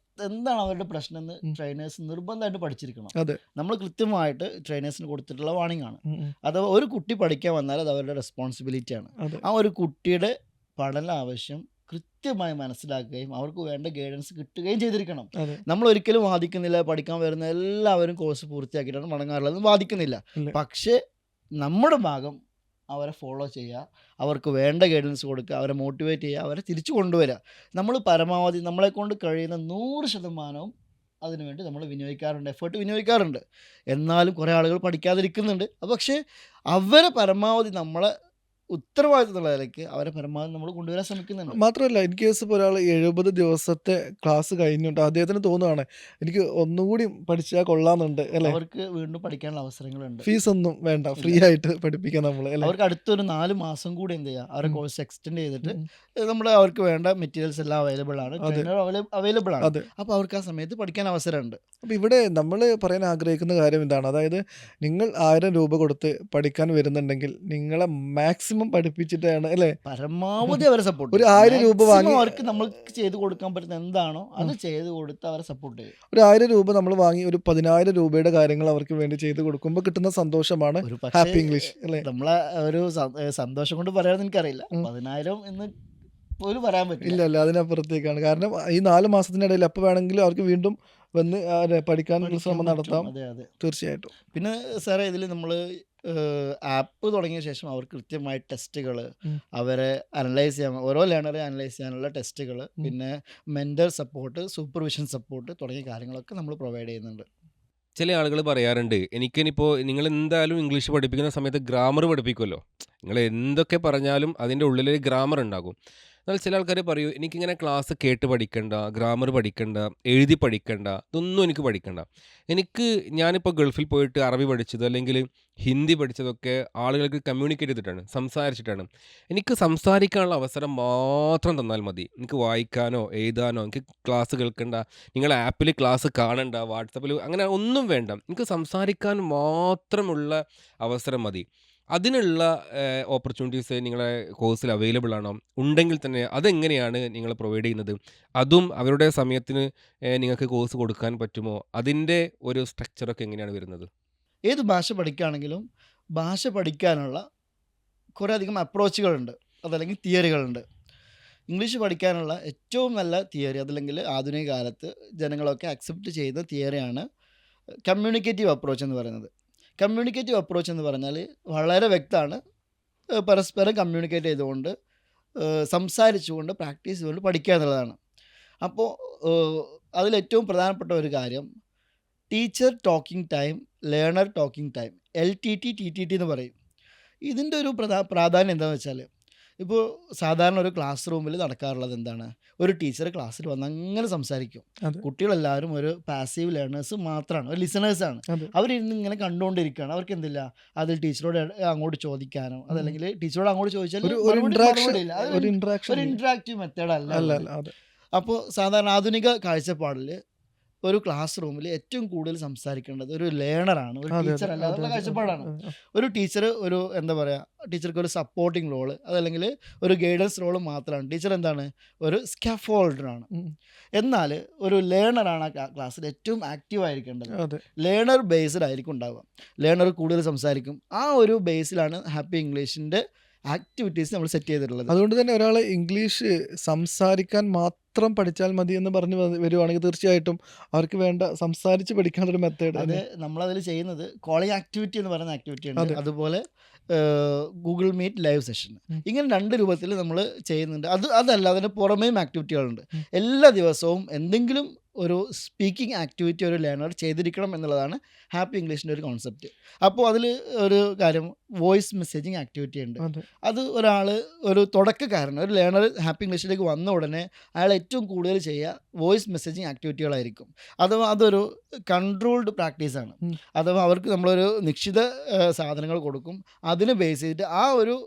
എന്താണ് അവരുടെ പ്രശ്നം എന്ന് ഉം, ട്രെയിനേഴ്സ് നിർബന്ധമായിട്ട് പഠിച്ചിരിക്കണം. അതെ നമ്മൾ കൃത്യമായിട്ട് ട്രെയിനേഴ്സിന് കൊടുത്തിട്ടുള്ള വാണിംഗ് ആണ്. ഉം, ഉം, അഥവാ ഒരു കുട്ടി പഠിക്കാൻ വന്നാൽ അത് അവരുടെ റെസ്പോൺസിബിലിറ്റിയാണ്. അതെ ആ ഒരു കുട്ടിയുടെ പഠന ആവശ്യം കൃത്യമായി മനസ്സിലാക്കുകയും അവർക്ക് വേണ്ട ഗൈഡൻസ് കിട്ടുകയും ചെയ്തിരിക്കണം. അതെ നമ്മൾ ഒരിക്കലും വാദിക്കുന്നില്ല പഠിക്കാൻ വരുന്ന എല്ലാവരും കോഴ്സ് പൂർത്തിയാക്കിയിട്ടാണ് മടങ്ങാറുള്ളത്, വാദിക്കുന്നില്ല. ഇല്ല പക്ഷേ നമ്മുടെ ഭാഗം അവരെ ഫോളോ ചെയ്യുക, അവർക്ക് വേണ്ട ഗൈഡൻസ് കൊടുക്കുക, അവരെ മോട്ടിവേറ്റ് ചെയ്യുക, അവരെ തിരിച്ചു കൊണ്ടുവരിക. നമ്മൾ പരമാവധി നമ്മളെക്കൊണ്ട് കഴിയുന്ന 100% അതിനുവേണ്ടി നമ്മൾ വിനിയോഗിക്കാറുണ്ട്, എഫേർട്ട് വിനിയോഗിക്കാറുണ്ട്. എന്നാലും കുറേ ആളുകൾ പഠിക്കാതിരിക്കുന്നുണ്ട്. പക്ഷേ അവരെ പരമാവധി നമ്മളെ ഉത്തരവാദിത്തമുള്ള നിലയ്ക്ക് അവരെ പരമാവധി നമ്മൾ കൊണ്ടുവരാൻ ശ്രമിക്കുന്നുണ്ട്. മാത്രമല്ല ഇൻ കേസ് ഇപ്പോൾ ഒരാൾ 70 ദിവസത്തെ ക്ലാസ് കഴിഞ്ഞിട്ട് അദ്ദേഹത്തിന് തോന്നുകയാണ് എനിക്ക് ഒന്നുകൂടി പഠിച്ചാൽ കൊള്ളാമെന്നുണ്ട് അല്ലേ, അവർക്ക് വീണ്ടും പഠിക്കാനുള്ള അവസരങ്ങളുണ്ട്. ഫീസ് ഒന്നും വേണ്ട, ഫ്രീ ഇല്ല, ആയിട്ട് പഠിപ്പിക്കാം നമ്മൾ അല്ലേ. അവർക്ക് അടുത്തൊരു 4 മാസം കൂടി എന്ത് ചെയ്യുക, അവരുടെ ഉം, കോഴ്സ് എക്സ്റ്റെൻഡ് ചെയ്തിട്ട് ഉം, നമ്മൾ അവർക്ക് വേണ്ട മെറ്റീരിയൽസ് എല്ലാം അവൈലബിൾ ആണ്, അതെ ട്രെയിനർ അവൈലബിൾ ആണ്. അതെ. അപ്പോൾ അവർക്ക് ആ സമയത്ത് പഠിക്കാൻ അവസരമുണ്ട്. അപ്പോൾ ഇവിടെ നമ്മൾ പറയാൻ ആഗ്രഹിക്കുന്ന കാര്യം ഇതാണ്. അതായത് നിങ്ങൾ 1000 രൂപ കൊടുത്ത് പഠിക്കാൻ വരുന്നുണ്ടെങ്കിൽ നിങ്ങളെ മാക്സിമം പഠിപ്പിച്ചിട്ടാണ് അല്ലേ. പരമാവധി അവരെ സപ്പോർട്ട് ഒരു ചെയ്യും. 1000 രൂപ മാക്സിമം വാങ്ങി അവർക്ക് നമ്മൾക്ക് ചെയ്ത് കൊടുക്കാൻ പറ്റുന്ന എന്താണോ അത് ചെയ്ത് കൊടുത്ത് അവരെ സപ്പോർട്ട് ചെയ്യും. ഒരു 1000 രൂപ നമ്മൾ വാങ്ങി ഒരു 10,000 രൂപയുടെ കാര്യങ്ങൾ അവർക്ക് വേണ്ടി ചെയ്ത് കൊടുക്കുമ്പോൾ കിട്ടുന്ന സന്തോഷമാണ് ഒരു പക്ഷേ ഹാപ്പി ഇംഗ്ലീഷ് അല്ലേ. നമ്മളെ ഒരു സന്തോഷം കൊണ്ട് പറയാമെന്ന് എനിക്കറിയില്ല. ഉം. 10,000 എന്ന് പോലും പറയാൻ പറ്റില്ല. ഇല്ല അല്ല അതിനപ്പുറത്തേക്കാണ്. കാരണം ഈ 4 മാസത്തിനിടയിൽ എപ്പോൾ വേണമെങ്കിലും അവർക്ക് വീണ്ടും വന്ന് പഠിക്കാനുള്ള പഠിക്കാൻ ശ്രമം പറ്റും. നടത്താം. അതെ അതെ. തീർച്ചയായിട്ടും പിന്നെ സാറേ ഇതിൽ നമ്മൾ ആപ്പ് തുടങ്ങിയ ശേഷം അവർ കൃത്യമായി ടെസ്റ്റുകൾ, ഉം, അവരെ അനലൈസ് ചെയ്യാൻ, ഓരോ ലേണറെ അനലൈസ് ചെയ്യാനുള്ള ടെസ്റ്റുകൾ, ഉം. പിന്നെ മെൻറ്റർ സപ്പോർട്ട്, സൂപ്പർവിഷൻ സപ്പോർട്ട് തുടങ്ങിയ കാര്യങ്ങളൊക്കെ നമ്മൾ പ്രൊവൈഡ് ചെയ്യുന്നുണ്ട്. ചില ആളുകൾ പറയാറുണ്ട് എനിക്കിനിപ്പോൾ നിങ്ങൾ എന്തായാലും ഇംഗ്ലീഷ് പഠിപ്പിക്കുന്ന സമയത്ത് ഗ്രാമർ പഠിപ്പിക്കുമല്ലോ, നിങ്ങൾ എന്തൊക്കെ പറഞ്ഞാലും അതിൻ്റെ ഉള്ളിൽ ഗ്രാമർ ഉണ്ടാകും. എന്നാൽ ചില ആൾക്കാർ പറയൂ എനിക്കിങ്ങനെ ക്ലാസ് കേട്ട് പഠിക്കണ്ട, ഗ്രാമർ പഠിക്കണ്ട, എഴുതി പഠിക്കണ്ട, ഇതൊന്നും എനിക്ക് പഠിക്കണ്ട. ഞാനിപ്പോൾ ഗൾഫിൽ പോയിട്ട് അറബി പഠിച്ചത് അല്ലെങ്കിൽ ഹിന്ദി പഠിച്ചതൊക്കെ ആളുകൾക്ക് കമ്മ്യൂണിക്കേറ്റ് ചെയ്തിട്ടാണ്, സംസാരിച്ചിട്ടാണ്. എനിക്ക് സംസാരിക്കാനുള്ള അവസരം മാത്രം തന്നാൽ മതി. എനിക്ക് വായിക്കാനോ എഴുതാനോ എനിക്ക് ക്ലാസ് കേൾക്കണ്ട, നിങ്ങൾ ആപ്പിൽ ക്ലാസ് കാണണ്ട, വാട്സപ്പിൽ അങ്ങനെ ഒന്നും വേണ്ട. എനിക്ക് സംസാരിക്കാൻ മാത്രമുള്ള അവസരം മതി. അതിനുള്ള ഓപ്പർച്യൂണിറ്റീസ് നിങ്ങളെ കോഴ്സിൽ അവൈലബിൾ ആണോ? ഉണ്ടെങ്കിൽ തന്നെ അതെങ്ങനെയാണ് നിങ്ങൾ പ്രൊവൈഡ് ചെയ്യുന്നത്? അതും അവരുടെ സമയത്തിന് നിങ്ങൾക്ക് കോഴ്സ് കൊടുക്കാൻ പറ്റുമോ? അതിൻ്റെ ഒരു സ്ട്രക്ചറൊക്കെ എങ്ങനെയാണ് വരുന്നത്? ഏത് ഭാഷ പഠിക്കുകയാണെങ്കിലും ഭാഷ പഠിക്കാനുള്ള കുറേ അധികം അപ്രോച്ചുകളുണ്ട്, അതല്ലെങ്കിൽ തിയറികളുണ്ട്. ഇംഗ്ലീഷ് പഠിക്കാനുള്ള ഏറ്റവും നല്ല തിയറി, അതല്ലെങ്കിൽ ആധുനിക കാലത്ത് ജനങ്ങളൊക്കെ അക്സെപ്റ്റ് ചെയ്യുന്ന തിയറിയാണ് കമ്മ്യൂണിക്കേറ്റീവ് അപ്രോച്ച് എന്ന് പറയുന്നത്. കമ്മ്യൂണിക്കേറ്റീവ് അപ്രോച്ച് എന്ന് പറഞ്ഞാൽ വളരെ വ്യക്തമാണ്. പരസ്പരം കമ്മ്യൂണിക്കേറ്റ് ചെയ്തുകൊണ്ട്, സംസാരിച്ചുകൊണ്ട്, പ്രാക്ടീസ് ചെയ്തുകൊണ്ട് പഠിക്കുക എന്നുള്ളതാണ്. അപ്പോൾ അതിലേറ്റവും പ്രധാനപ്പെട്ട ഒരു കാര്യം teacher talking time, learner talking time, LTT എന്ന് പറയും. ഇതിൻ്റെ ഒരു പ്രാധാന്യം എന്താണെന്ന് വെച്ചാൽ, ഇപ്പോൾ സാധാരണ ഒരു ക്ലാസ് റൂമിൽ നടക്കാറുള്ളത് എന്താണ്, ഒരു ടീച്ചർ ക്ലാസ്സിൽ വന്ന് അങ്ങനെ സംസാരിക്കും. അതെ കുട്ടികളെല്ലാവരും ഒരു പാസീവ് ലേണേഴ്സ് മാത്രമാണ്, ഒരു ലിസണേഴ്സാണ്. അതെ അവരിരുന്ന് ഇങ്ങനെ കണ്ടുകൊണ്ടിരിക്കുകയാണ്. അവർക്ക് എന്തില്ല, അതിൽ ടീച്ചറോട് അങ്ങോട്ട് ചോദിക്കാനോ, ഉം. അതല്ലെങ്കിൽ ടീച്ചറോട് അങ്ങോട്ട് ചോദിച്ചാൽ ഒരു മറുപടി ഇല്ല. ഒരു ഒരു ഇൻട്രാക്ഷൻ ഇൻട്രാക്റ്റീവ് മെത്തേഡ് അല്ല അല്ല ഉള്ളത്. അല്ല അതെ അപ്പോൾ സാധാരണ ആധുനിക കാഴ്ചപ്പാടിൽ ഒരു ക്ലാസ് റൂമിൽ ഏറ്റവും കൂടുതൽ സംസാരിക്കേണ്ടത് ഒരു ലേണറാണ്, ഒരു അതെ ടീച്ചർ അതെ അല്ല. അതെ അതുള്ള അതെ കാഴ്ചപ്പാടാണ്. അതെ ഒരു ടീച്ചർ ഒരു എന്താ പറയുക, ടീച്ചർക്ക് ഒരു സപ്പോർട്ടിംഗ് റോള്, അതല്ലെങ്കിൽ ഒരു ഗൈഡൻസ് റോള് മാത്രമാണ്. ടീച്ചർ എന്താണ്, ഒരു സ്കാഫോൾഡറാണ്. ഉം. എന്നാൽ ഒരു ലേണറാണ് ആ ക്ലാസ്സിൽ ഏറ്റവും ആക്റ്റീവ് ആയിരിക്കേണ്ടത്. അതെ ലേണർ ബേസ്ഡ് ആയിരിക്കും ഉണ്ടാവുക. ലേണർ കൂടുതൽ സംസാരിക്കും. ആ ഒരു ബേസിലാണ് ഹാപ്പി ഇംഗ്ലീഷിൻ്റെ ആക്ടിവിറ്റീസ് നമ്മൾ സെറ്റ് ചെയ്തിട്ടുള്ളത്. അതുകൊണ്ട് തന്നെ ഒരാൾ ഇംഗ്ലീഷ് സംസാരിക്കാൻ മാത്രം പഠിച്ചാൽ മതി എന്ന് പറഞ്ഞ് വരുവാണെങ്കിൽ തീർച്ചയായിട്ടും അവർക്ക് വേണ്ട സംസാരിച്ച് പഠിക്കാനുള്ളൊരു മെത്തേഡ് അത് നമ്മളതിൽ ചെയ്യുന്നത് കോളിംഗ് ആക്ടിവിറ്റി എന്ന് പറയുന്ന ആക്ടിവിറ്റി ഉണ്ട്. അതെ. അതുപോലെ ഗൂഗിൾ മീറ്റ് ലൈവ് സെഷൻ, ഇങ്ങനെ 2 രൂപത്തിൽ നമ്മൾ ചെയ്യുന്നുണ്ട്. അതല്ല, അതിന് പുറമേയും ആക്ടിവിറ്റികളുണ്ട്. എല്ലാ ദിവസവും എന്തെങ്കിലും ഒരു സ്പീക്കിംഗ് ആക്ടിവിറ്റി ഒരു ലേണർ ചെയ്തിരിക്കണം എന്നുള്ളതാണ് ഹാപ്പി ഇംഗ്ലീഷിൻ്റെ ഒരു കോൺസെപ്റ്റ്. അപ്പോൾ അതിൽ ഒരു കാര്യം വോയിസ് മെസ്സേജിങ് ആക്ടിവിറ്റി ഉണ്ട്. അതെ. അത് ഒരാൾ, ഒരു തുടക്കക്കാരൻ, ഒരു ലേണർ ഹാപ്പി ഇംഗ്ലീഷിലേക്ക് വന്ന ഉടനെ അയാൾ ഏറ്റവും കൂടുതൽ ചെയ്യുക വോയിസ് മെസ്സേജിങ് ആക്ടിവിറ്റികളായിരിക്കും. അഥവാ അതൊരു കൺട്രോൾഡ് പ്രാക്ടീസാണ്. അഥവാ അവർക്ക് നമ്മളൊരു നിശ്ചിത സാധനങ്ങൾ കൊടുക്കും, അതിന് ബേസ് ചെയ്തിട്ട് ആ ഒരു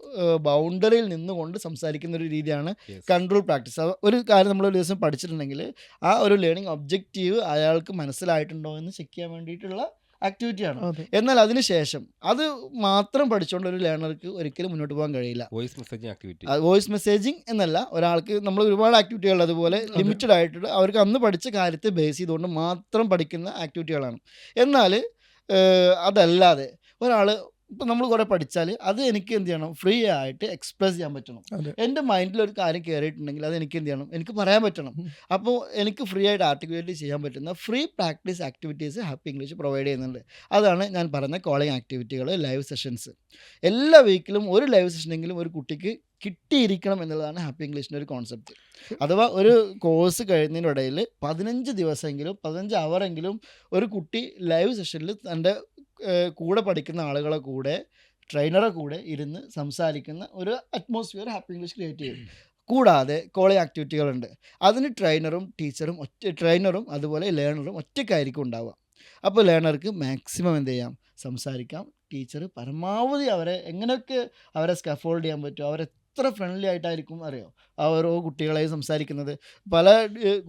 ബൗണ്ടറിയിൽ നിന്നുകൊണ്ട് സംസാരിക്കുന്ന ഒരു രീതിയാണ് കൺട്രോൾ പ്രാക്ടീസ്. ഒരു കാര്യം നമ്മളൊരു ദിവസം പഠിച്ചിട്ടുണ്ടെങ്കിൽ ആ ഒരു ലേണിംഗ് ഒബ്ജക്റ്റീവ് അയാൾക്ക് മനസ്സിലായിട്ടുണ്ടോ എന്ന് ചെക്ക് ചെയ്യാൻ വേണ്ടിയിട്ടുള്ള ആക്ടിവിറ്റിയാണ്. അതെ. എന്നാൽ അതിനുശേഷം അത് മാത്രം പഠിച്ചുകൊണ്ട് ഒരു ലേണർക്ക് ഒരിക്കലും മുന്നോട്ട് പോകാൻ കഴിയില്ല. Voice messaging activity. Voice messaging എന്നല്ല, ഒരാൾക്ക് നമ്മൾ ഒരുപാട് ആക്ടിവിറ്റികൾ അതുപോലെ ലിമിറ്റഡ് ആയിട്ടുള്ള അവർക്ക് അന്ന് പഠിച്ച കാര്യത്തെ ബേസ് ചെയ്തുകൊണ്ട് മാത്രം പഠിക്കുന്ന ആക്ടിവിറ്റികളാണ്. എന്നാൽ അതല്ലാതെ ഒരാൾ, ഇപ്പം നമ്മൾ കുറേ പഠിച്ചാൽ അത് എനിക്ക് എന്ത് ചെയ്യണം, ഫ്രീ ആയിട്ട് എക്സ്പ്രസ് ചെയ്യാൻ പറ്റണം. അതെ. എൻ്റെ മൈൻഡിൽ ഒരു കാര്യം കയറിയിട്ടുണ്ടെങ്കിൽ അത് എനിക്ക് എന്ത് ചെയ്യണം, എനിക്ക് പറയാൻ പറ്റണം. അപ്പോൾ എനിക്ക് ഫ്രീ ആയിട്ട് ആർട്ടിക്കുലേറ്റ് ചെയ്യാൻ പറ്റുന്ന free practice activities happy English provide ചെയ്യുന്നുണ്ട്. അതാണ് ഞാൻ പറയുന്ന കോളിംഗ് ആക്ടിവിറ്റികൾ, ലൈവ് സെഷൻസ്. എല്ലാ വീക്കിലും ഒരു ലൈവ് സെഷനെങ്കിലും ഒരു കുട്ടിക്ക് കിട്ടിയിരിക്കണം എന്നുള്ളതാണ് ഹാപ്പി ഇംഗ്ലീഷിൻ്റെ ഒരു കോൺസെപ്റ്റ്. അഥവാ ഒരു കോഴ്സ് കഴിയുന്നതിനിടയിൽ 15 ദിവസമെങ്കിലും 15 അവറെങ്കിലും ഒരു കുട്ടി ലൈവ് സെഷനിൽ തൻ്റെ കൂടെ പഠിക്കുന്ന ആളുകളെ കൂടെ, ട്രെയിനറെ കൂടെ ഇരുന്ന് സംസാരിക്കുന്ന ഒരു അറ്റ്മോസ്ഫിയർ ഹാപ്പി ഇംഗ്ലീഷ് ക്രിയേറ്റ് ചെയ്യും. കൂടാതെ കോളിംഗ് ആക്ടിവിറ്റികളുണ്ട്. അതിന് ട്രെയിനറും അതുപോലെ ലേണറും ഒറ്റയ്ക്കായിരിക്കും ഉണ്ടാവുക. അപ്പോൾ ലേണർക്ക് മാക്സിമം എന്ത് ചെയ്യാം, സംസാരിക്കാം. ടീച്ചർ പരമാവധി അവരെ എങ്ങനെയൊക്കെ അവരെ സ്കഫോൾഡ് ചെയ്യാൻ പറ്റുമോ, അവരെത്ര ഫ്രണ്ട്ലി ആയിട്ടായിരിക്കും അറിയോ ഓരോ കുട്ടികളായി സംസാരിക്കുന്നത്. പല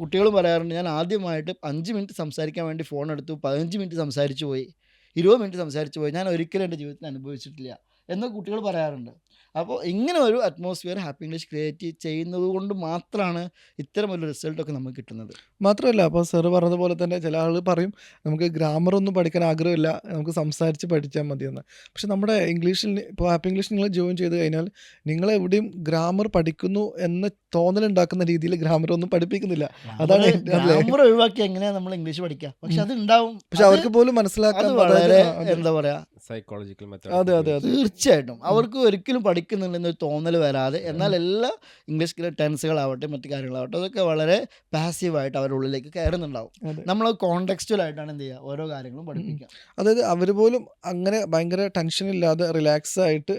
കുട്ടികളും പറയാറുണ്ട്, ഞാൻ ആദ്യമായിട്ട് 5 മിനിറ്റ് സംസാരിക്കാൻ വേണ്ടി ഫോൺ എടുത്തു, 15 മിനിറ്റ് സംസാരിച്ചു പോയി, 20 മിനിറ്റ് സംസാരിച്ചു പോയി, ഞാൻ ഒരിക്കലും എൻ്റെ ജീവിതത്തിൽ അനുഭവിച്ചിട്ടില്ല എന്ന് കുട്ടികൾ പറയാറുണ്ട്. അപ്പോൾ ഇങ്ങനെ ഒരു അറ്റ്മോസ്ഫിയർ ഹാപ്പി ഇംഗ്ലീഷ് ക്രിയേറ്റ് ചെയ്യുന്നത് കൊണ്ട് മാത്രമാണ് ഇത്തരമൊരു റിസൾട്ടൊക്കെ നമുക്ക് കിട്ടുന്നത്. മാത്രമല്ല, അപ്പോൾ സാർ പറഞ്ഞതുപോലെ തന്നെ ചില ആളുകൾ പറയും നമുക്ക് ഗ്രാമറൊന്നും പഠിക്കാൻ ആഗ്രഹമില്ല, നമുക്ക് സംസാരിച്ച് പഠിച്ചാൽ മതിയെന്ന്. പക്ഷെ നമ്മുടെ ഇംഗ്ലീഷിൽ ഇപ്പോൾ ഹാപ്പി ഇംഗ്ലീഷ് നിങ്ങൾ ജോയിൻ ചെയ്ത് കഴിഞ്ഞാൽ നിങ്ങളെവിടെയും ഗ്രാമർ പഠിക്കുന്നു എന്ന തോന്നലുണ്ടാക്കുന്ന രീതിയിൽ ഗ്രാമറൊന്നും പഠിപ്പിക്കുന്നില്ല. അതാണ് ഗ്രാമർ ഒഴിവാക്കി എങ്ങനെയാണ് നമ്മൾ ഇംഗ്ലീഷ് പഠിക്കുക? പക്ഷെ അത് ഉണ്ടാവും. പക്ഷെ അവർക്ക് പോലും മനസ്സിലാക്കാൻ അത് വളരെ എന്താ പറയുക, സൈക്കോളജിക്കൽ അതെ മെത്തേഡ്. അതെ അതെ തീർച്ചയായിട്ടും അവർക്ക് ഒരിക്കലും പഠിക്കുന്നുണ്ടെന്നൊരു തോന്നൽ വരാതെ, എന്നാൽ എല്ലാ ഇംഗ്ലീഷ് ടെൻസുകളാവട്ടെ മറ്റു കാര്യങ്ങളാവട്ടെ അതൊക്കെ വളരെ പാസീവായിട്ട് അവരുടെ ഉള്ളിലേക്ക് കയറുന്നുണ്ടാവും. അതെ. നമ്മൾ കോണ്ടെക്സ്റ്റുവലായിട്ടാണ് എന്ത് ചെയ്യുക, ഓരോ കാര്യങ്ങളും പഠിപ്പിക്കുക. അതായത് അവർ പോലും അങ്ങനെ ഭയങ്കര ടെൻഷൻ ഇല്ലാതെ റിലാക്സ് ആയിട്ട്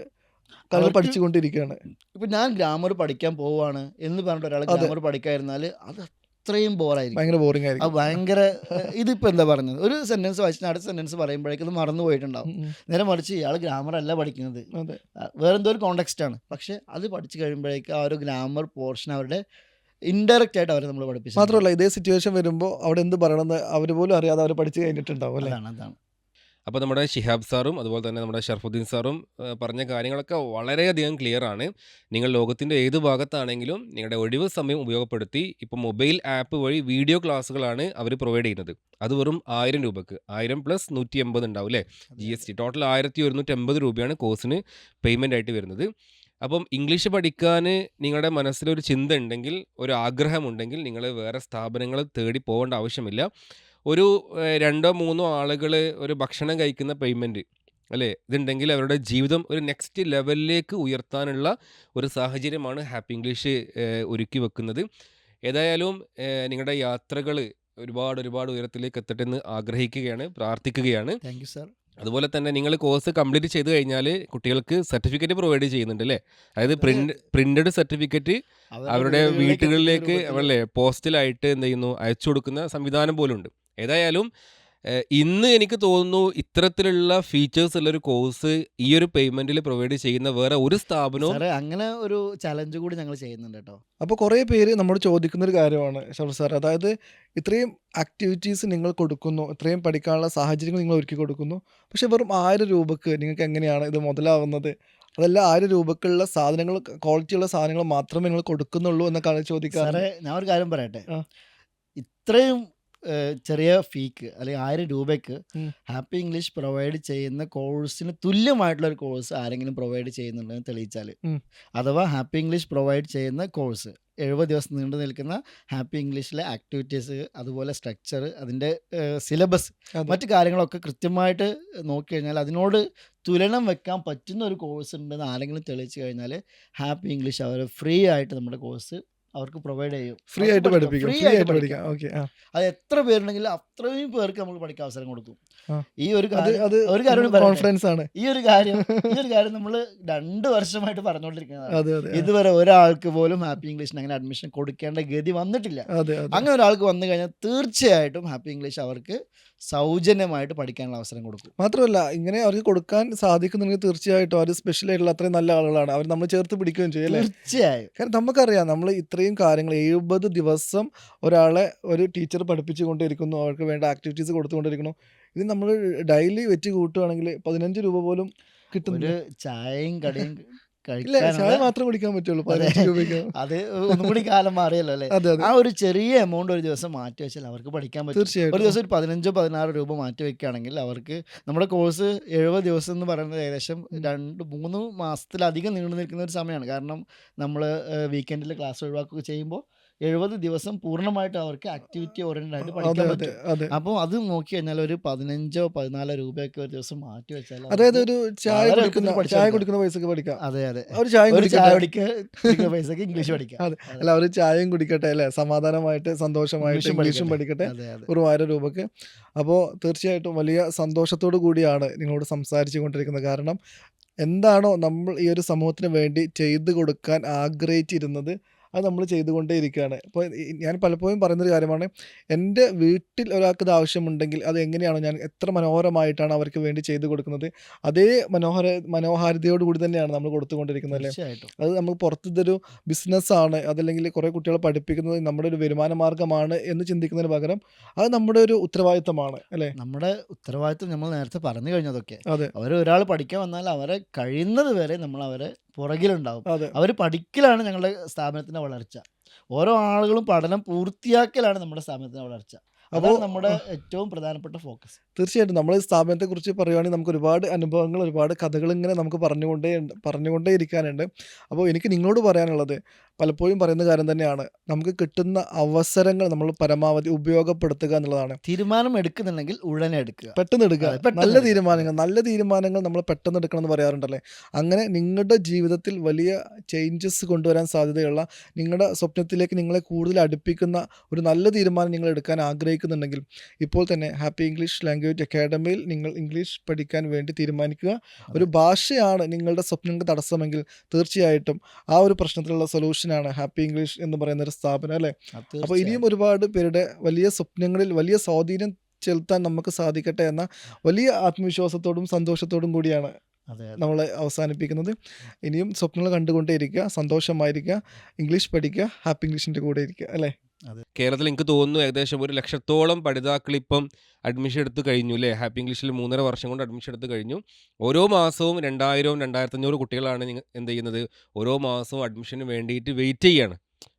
കാര്യങ്ങൾ അവർക്ക് പഠിച്ചുകൊണ്ടിരിക്കുകയാണ്. ഇപ്പം ഞാൻ ഗ്രാമർ പഠിക്കാൻ പോവുകയാണ് എന്ന് പറഞ്ഞിട്ട് ഒരാൾ അതെ. ഗ്രാമർ പഠിക്കാതിരുന്നാൽ അത് അത്രയും ബോറായിരിക്കും. ഭയങ്കര ബോറിംഗ് അത് ആയിരിക്കും. ഭയങ്കര ഇതിപ്പോൾ എന്താ പറഞ്ഞത്, ഒരു സെൻറ്റൻസ് വായിച്ചാൽ അടുത്ത സെൻറ്റൻസ് പറയുമ്പോഴേക്കും അത് മറന്നു പോയിട്ടുണ്ടാവും. നേരെ മറിച്ച് ഇയാൾ ഗ്രാമർ അല്ല പഠിക്കുന്നത്, അതെ. വേറെന്തോ ഒരു കോണ്ടെക്സ്റ്റാണ്. പക്ഷേ അത് പഠിച്ചു കഴിയുമ്പോഴേക്കും ആ ഒരു ഗ്രാമർ പോർഷൻ അവരുടെ ഇൻഡയറക്റ്റ് ആയിട്ട് അവരെ നമ്മൾ പഠിപ്പിച്ചു. മാത്രമല്ല ഇതേ സിറ്റുവേഷൻ വരുമ്പോൾ അവിടെ എന്ത് പറയണമെന്ന് അവർ പോലും അറിയാതെ അവർ പഠിച്ചു കഴിഞ്ഞിട്ടുണ്ടാവും അല്ലേ? അതാണ് അപ്പോൾ നമ്മുടെ ഷിഹാബ് സാറും അതുപോലെ തന്നെ നമ്മുടെ ഷർഫുദ്ദീൻ സാറും പറഞ്ഞ കാര്യങ്ങളൊക്കെ വളരെയധികം ക്ലിയർ ആണ്. നിങ്ങൾ ലോകത്തിൻ്റെ ഏത് ഭാഗത്താണെങ്കിലും നിങ്ങളുടെ ഒഴിവ് സമയം ഉപയോഗപ്പെടുത്തി ഇപ്പോൾ മൊബൈൽ ആപ്പ് വഴി വീഡിയോ ക്ലാസ്സുകളാണ് അവർ പ്രൊവൈഡ് ചെയ്യുന്നത്. അത് വെറും 1000 രൂപക്ക്, 1000 പ്ലസ് 180 ഉണ്ടാവും അല്ലേ, GST. ടോട്ടൽ 1180 രൂപയാണ് കോഴ്സിന് പേയ്മെൻ്റ് ആയിട്ട് വരുന്നത്. അപ്പം ഇംഗ്ലീഷ് പഠിക്കാൻ നിങ്ങളുടെ മനസ്സിലൊരു ചിന്ത ഉണ്ടെങ്കിൽ, ഒരു ആഗ്രഹമുണ്ടെങ്കിൽ നിങ്ങൾ വേറെ സ്ഥാപനങ്ങൾ തേടി പോകേണ്ട ആവശ്യമില്ല. ഒരു 2-3 ആളുകൾ ഒരു ഭക്ഷണം കഴിക്കുന്ന പേയ്മെൻറ്റ് അല്ലേ, ഇതുണ്ടെങ്കിൽ അവരുടെ ജീവിതം ഒരു നെക്സ്റ്റ് ലെവലിലേക്ക് ഉയർത്താനുള്ള ഒരു സാഹചര്യമാണ് ഹാപ്പി ഇംഗ്ലീഷ് ഒരുക്കി വെക്കുന്നത്. ഏതായാലും നിങ്ങളുടെ യാത്രകൾ ഒരുപാട് ഉയരത്തിലേക്ക് എത്തട്ടെ എന്ന് ആഗ്രഹിക്കുകയാണ്, പ്രാർത്ഥിക്കുകയാണ്. Thank you sir. അതുപോലെ തന്നെ നിങ്ങൾ കോഴ്സ് കംപ്ലീറ്റ് ചെയ്ത് കഴിഞ്ഞാൽ കുട്ടികൾക്ക് സർട്ടിഫിക്കറ്റ് പ്രൊവൈഡ് ചെയ്യുന്നുണ്ട് അല്ലേ, അതായത് പ്രിന്റഡ് സർട്ടിഫിക്കറ്റ് അവരുടെ വീട്ടുകളിലേക്ക് അല്ലേ പോസ്റ്റലായിട്ട് എന്ത് ചെയ്യുന്നു അയച്ചു കൊടുക്കുന്ന സംവിധാനം പോലും ഉണ്ട്. ഏതായാലും ഇന്ന് എനിക്ക് തോന്നുന്നു ഇത്തരത്തിലുള്ള ഫീച്ചേഴ്സ് ഉള്ളൊരു കോഴ്സ് ഈ ഒരു പേയ്മെൻറ്റിൽ പ്രൊവൈഡ് ചെയ്യുന്ന വേറെ ഒരു സ്ഥാപനവും. സാറേ, അങ്ങനെ ഒരു ചലഞ്ച് കൂടി ഞങ്ങൾ ചെയ്യുന്നുണ്ട് കേട്ടോ. അപ്പോൾ കുറേ പേര് നമ്മോട് ചോദിക്കുന്നൊരു കാര്യമാണ് ഷറഫ് സാർ, അതായത് ഇത്രയും ആക്ടിവിറ്റീസ് നിങ്ങൾ കൊടുക്കുന്നു, ഇത്രയും പഠിക്കാനുള്ള സാഹചര്യങ്ങൾ നിങ്ങൾ ഒരുക്കി കൊടുക്കുന്നു, പക്ഷെ വെറും 1000 രൂപക്ക് നിങ്ങൾക്ക് എങ്ങനെയാണ് ഇത് മുതലാവുന്നത്? അതല്ല 1000 രൂപക്കുള്ള സാധനങ്ങൾ, ക്വാളിറ്റിയുള്ള സാധനങ്ങൾ മാത്രമേ നിങ്ങൾ കൊടുക്കുന്നുള്ളൂ എന്നൊക്കെയാണ് ചോദിക്കാറ്. സാറേ, ഞാൻ ഒരു കാര്യം പറയട്ടെ. ആ. ഇത്രയും ചെറിയ ഫീക്ക് അല്ലെങ്കിൽ 1000 രൂപയ്ക്ക് ഉം. ഹാപ്പി ഇംഗ്ലീഷ് പ്രൊവൈഡ് ചെയ്യുന്ന കോഴ്സിന് തുല്യമായിട്ടുള്ള ഒരു കോഴ്സ് ആരെങ്കിലും പ്രൊവൈഡ് ചെയ്യുന്നുണ്ടെന്ന് തെളിയിച്ചാൽ, ഉം. അഥവാ ഹാപ്പി ഇംഗ്ലീഷ് പ്രൊവൈഡ് ചെയ്യുന്ന കോഴ്സ് 70 ദിവസം നീണ്ടു നിൽക്കുന്ന ഹാപ്പി ഇംഗ്ലീഷിലെ ആക്ടിവിറ്റീസ്, അതുപോലെ സ്ട്രക്ചർ, അതിൻ്റെ സിലബസ്, അതെ. മറ്റു കാര്യങ്ങളൊക്കെ കൃത്യമായിട്ട് നോക്കിക്കഴിഞ്ഞാൽ അതിനോട് തുലനം വെക്കാൻ പറ്റുന്ന ഒരു കോഴ്സ് ഉണ്ടെന്ന് ആരെങ്കിലും തെളിയിച്ചു കഴിഞ്ഞാൽ ഹാപ്പി ഇംഗ്ലീഷ് അവർ ഫ്രീ ആയിട്ട് നമ്മുടെ കോഴ്സ് അവർക്ക് പ്രൊവൈഡ് ചെയ്യും. ഫ്രീ അവർക്ക് ആയിട്ട് പഠിക്കാം, പഠിപ്പിക്കും. ഫ്രീ ഫ്രീ ആയിട്ട് ആയിട്ട് പഠിക്കാം. പഠിക്കാം. ഓക്കെ. ആ. അത് എത്ര പേരുണ്ടെങ്കിലും അത്രയും പേർക്ക് നമുക്ക് പഠിക്കാൻ അവസരം കൊടുക്കും. ആ. ഈ ഒരു അത് കാര്യം അത് ഒരു കാര്യം കൂടി പറയട്ടെ. കോൺഫിഡൻസ് ആണ്. ഈ ഒരു കാര്യം നമ്മൾ 2 വർഷമായിട്ട് പറഞ്ഞുകൊണ്ടിരിക്കുന്നതാണ്. അതെ അതെ. ആ. ഇതുവരെ ഒരാൾക്ക് പോലും ഹാപ്പി ഇംഗ്ലീഷിന് അങ്ങനെ അഡ്മിഷൻ കൊടുക്കേണ്ട ഗതി വന്നിട്ടില്ല. അതെ അതെ. അങ്ങനെ ഒരാൾക്ക് വന്നു കഴിഞ്ഞാൽ തീർച്ചയായിട്ടും ഹാപ്പി ഇംഗ്ലീഷ് അവർക്ക് സൗജന്യമായിട്ട് പഠിക്കാനുള്ള അവസരം കൊടുക്കും. മാത്രമല്ല ഇങ്ങനെ അവർക്ക് കൊടുക്കാൻ സാധിക്കുന്നുണ്ടെങ്കിൽ തീർച്ചയായിട്ടും അവർ സ്പെഷ്യൽ ആയിട്ടുള്ള അത്രയും നല്ല ആളുകളാണ്. അവർ നമ്മൾ ചേർത്ത് പിടിക്കുകയും ചെയ്യും അല്ലേ? തീർച്ചയായും. കാരണം നമുക്കറിയാം നമ്മൾ ഇത്രയും കാര്യങ്ങൾ 70 ദിവസം ഒരാളെ ഒരു ടീച്ചർ പഠിപ്പിച്ചുകൊണ്ടിരിക്കുന്നു, അവർക്ക് വേണ്ട ആക്ടിവിറ്റീസ് കൊടുത്തുകൊണ്ടിരിക്കുന്നു. ഇത് നമ്മൾ ഡെയിലി വെച്ച് കൂട്ടുകയാണെങ്കിൽ 15 രൂപ പോലും ഒരു കിട്ടുന്നില്ല. ചായയും കടിയും ഇല്ല, ചായ കഴിക്കാനുള്ള മാത്രം കുടിക്കാൻ പറ്റുള്ളൂ അതെ 15 രൂപയ്ക്ക്. അത് ഒന്നും കൂടി കാലം മാറിയല്ലോ അല്ലേ? അതെ അതെ. ആ ഒരു ചെറിയ എമൗണ്ട് ഒരു ദിവസം മാറ്റി വെച്ചാൽ അവർക്ക് പഠിക്കാൻ പറ്റും. ഒരു തീർച്ചയായിട്ടും. ദിവസം ഒരു 15-16 രൂപ മാറ്റി വെക്കുകയാണെങ്കിൽ അവർക്ക് നമ്മുടെ കോഴ്സ് 70 ദിവസം എന്ന് പറയുന്നത് ഏകദേശം 2-3 മാസത്തിലധികം നീണ്ടു നിൽക്കുന്ന ഒരു സമയമാണ്. കാരണം നമ്മൾ വീക്കെൻഡിൽ ക്ലാസ് ഒഴിവാക്കുകയൊക്കെ ചെയ്യുമ്പോൾ 70 ദിവസം പൂർണ്ണമായിട്ട് അവർക്ക് ആക്ടിവിറ്റി ഓറിയൻറ്റഡ് ആയിട്ട് അതെ പഠിക്കാൻ അതെ പറ്റും. അതെ. അപ്പോൾ അത് നോക്കി കഴിഞ്ഞാൽ ഒരു 15-14 രൂപയൊക്കെ ഒരു ദിവസം മാറ്റി വെച്ചാൽ അതായത് അവർക്ക് ഒരു ചായ വളരെ കുടിക്കുന്ന എളുപ്പത്തിൽ ചായ പഠിച്ചെടുക്കാം. കുടിക്കുന്ന പൈസക്ക് പഠിക്കാം. അതെ അതെ. ഒരു ചായയും ഒരു ചായ കുടിക്കട്ടെ. കുടിക്കുന്ന പൈസക്ക് ഇംഗ്ലീഷ് പഠിക്കാം. അതെ. അതെ. അല്ല, ഒരു ചായയും കുടിക്കട്ടെ അല്ലേ? സമാധാനമായിട്ട് സന്തോഷമായിട്ട് ഇംഗ്ലീഷും ഇംഗ്ലീഷും പഠിക്കട്ടെ. പഠിക്കട്ടെ. അതെ അതെ. ഒരു 1000 രൂപക്ക്. അപ്പോൾ തീർച്ചയായിട്ടും വലിയ സന്തോഷത്തോടു കൂടിയാണ് നിങ്ങളോട് സംസാരിച്ചു കൊണ്ടിരിക്കുന്നത്. കാരണം എന്താണോ നമ്മൾ ഈ ഒരു സമൂഹത്തിന് വേണ്ടി ചെയ്തു കൊടുക്കാൻ ആഗ്രഹിച്ചിരുന്നത് അത് നമ്മൾ ചെയ്തുകൊണ്ടേ ഇരിക്കുകയാണ്. ഇപ്പോൾ ഞാൻ പലപ്പോഴും പറയുന്നൊരു കാര്യമാണ്, എൻ്റെ വീട്ടിൽ ഒരാൾക്ക് ഇത് ആവശ്യമുണ്ടെങ്കിൽ അത് എങ്ങനെയാണോ ഞാൻ എത്ര മനോഹരമായിട്ടാണ് അവർക്ക് വേണ്ടി ചെയ്തു കൊടുക്കുന്നത്, അതേ മനോഹാരിതയോട് കൂടി തന്നെയാണ് നമ്മൾ കൊടുത്തുകൊണ്ടിരിക്കുന്നത് അല്ലേ? തീർച്ചയായിട്ടും. അത് നമുക്ക് പുറത്തിതൊരു ബിസിനസ്സാണ്, അതല്ലെങ്കിൽ കുറേ കുട്ടികളെ പഠിപ്പിക്കുന്നത് നമ്മുടെ ഒരു വരുമാന മാർഗ്ഗമാണ് എന്ന് ചിന്തിക്കുന്നതിന് പകരം അത് നമ്മുടെ ഒരു ഉത്തരവാദിത്തമാണ് അല്ലേ? നമ്മുടെ ഉത്തരവാദിത്വം നമ്മൾ നേരത്തെ പറഞ്ഞു കഴിഞ്ഞതൊക്കെ. അതെ ഒരാൾ പഠിക്കാൻ വന്നാൽ അവരെ കഴിയുന്നത് വരെ നമ്മൾ അവരെ പുറകിലുണ്ടാവും. അതെ. അവർ പഠിക്കലാണ് ഞങ്ങളുടെ സ്ഥാപനത്തിൻ്റെ വളർച്ച. ഓരോ ആളുകളും പഠനം പൂർത്തിയാക്കലാണ് നമ്മുടെ സ്ഥാപനത്തിൻ്റെ വളർച്ച. അപ്പോൾ അതാണ് നമ്മുടെ ഏറ്റവും പ്രധാനപ്പെട്ട ഫോക്കസ്. തീർച്ചയായിട്ടും നമ്മൾ ഈ സ്ഥാപനത്തെക്കുറിച്ച് പറയുകയാണെങ്കിൽ നമുക്ക് ഒരുപാട് അനുഭവങ്ങൾ, ഒരുപാട് കഥകൾ ഇങ്ങനെ നമുക്ക് പറഞ്ഞുകൊണ്ടേ ഇരിക്കാനുണ്ട്. അപ്പോൾ എനിക്ക് നിങ്ങളോട് പറയാനുള്ളത്, പലപ്പോഴും പറയുന്ന കാര്യം തന്നെയാണ്, നമുക്ക് കിട്ടുന്ന അവസരങ്ങൾ നമ്മൾ പരമാവധി ഉപയോഗപ്പെടുത്തുക എന്നുള്ളതാണ്. തീരുമാനം എടുക്കുന്നുണ്ടെങ്കിൽ ഉടനെ എടുക്കുക. പെട്ടെന്ന് എടുക്കുക. അതെ, പെട്ടെന്ന് നല്ല എടുക്കുക. നല്ല തീരുമാനങ്ങൾ നമ്മൾ പെട്ടെന്ന് എടുക്കണം എന്ന് പറയാറുണ്ടല്ലേ? അങ്ങനെ നിങ്ങളുടെ ജീവിതത്തിൽ വലിയ ചേഞ്ചസ് കൊണ്ടുവരാൻ സാധ്യതയുള്ള, നിങ്ങളുടെ സ്വപ്നത്തിലേക്ക് നിങ്ങളെ കൂടുതൽ അടുപ്പിക്കുന്ന ഒരു നല്ല തീരുമാനം നിങ്ങൾ എടുക്കാൻ ആഗ്രഹിക്കുന്നുണ്ടെങ്കിൽ ഇപ്പോൾ തന്നെ ഹാപ്പി ഇംഗ്ലീഷ് ലാംഗ്വേജ് അക്കാഡമിയിൽ നിങ്ങൾ ഇംഗ്ലീഷ് പഠിക്കാൻ വേണ്ടി തീരുമാനിക്കുക. ഒരു ഭാഷയാണ് നിങ്ങളുടെ സ്വപ്നങ്ങൾക്ക് തടസ്സമെങ്കിൽ തീർച്ചയായിട്ടും ആ ഒരു പ്രശ്നത്തിലുള്ള സൊല്യൂഷനാണ് ഹാപ്പി ഇംഗ്ലീഷ് എന്ന് പറയുന്ന ഒരു സ്ഥാപനം അല്ലേ? അപ്പോൾ ഇനിയും ഒരുപാട് പേരുടെ വലിയ സ്വപ്നങ്ങളിൽ വലിയ സ്വാധീനം ചെലുത്താൻ നമുക്ക് സാധിക്കട്ടെ എന്ന വലിയ ആത്മവിശ്വാസത്തോടും സന്തോഷത്തോടും കൂടിയാണ് അതെ അതെ. നമ്മൾ അവസാനിപ്പിക്കുന്നത്. ഇനിയും സ്വപ്നങ്ങൾ കണ്ടുകൊണ്ടേ ഇരിക്കുക, സന്തോഷമായിരിക്കുക, ഇംഗ്ലീഷ് പഠിക്കുക, ഹാപ്പി ഇംഗ്ലീഷിൻ്റെ കൂടെ ഇരിക്കുക അല്ലേ? കേരളത്തിൽ എനിക്ക് തോന്നുന്നു ഏകദേശം 1,00,000-ഓളം പഠിതാക്കൾ ഇപ്പം അഡ്മിഷൻ എടുത്ത് കഴിഞ്ഞു അല്ലേ? ഹാപ്പി ഇംഗ്ലീഷിൽ 3.5 വർഷം കൊണ്ട് അഡ്മിഷൻ എടുത്ത് കഴിഞ്ഞു. ഓരോ മാസവും 2000-2500 കുട്ടികളാണ് എന്ത് ചെയ്യുന്നത്, ഓരോ മാസവും അഡ്മിഷന് വേണ്ടിയിട്ട് വെയിറ്റ് ചെയ്യാണ്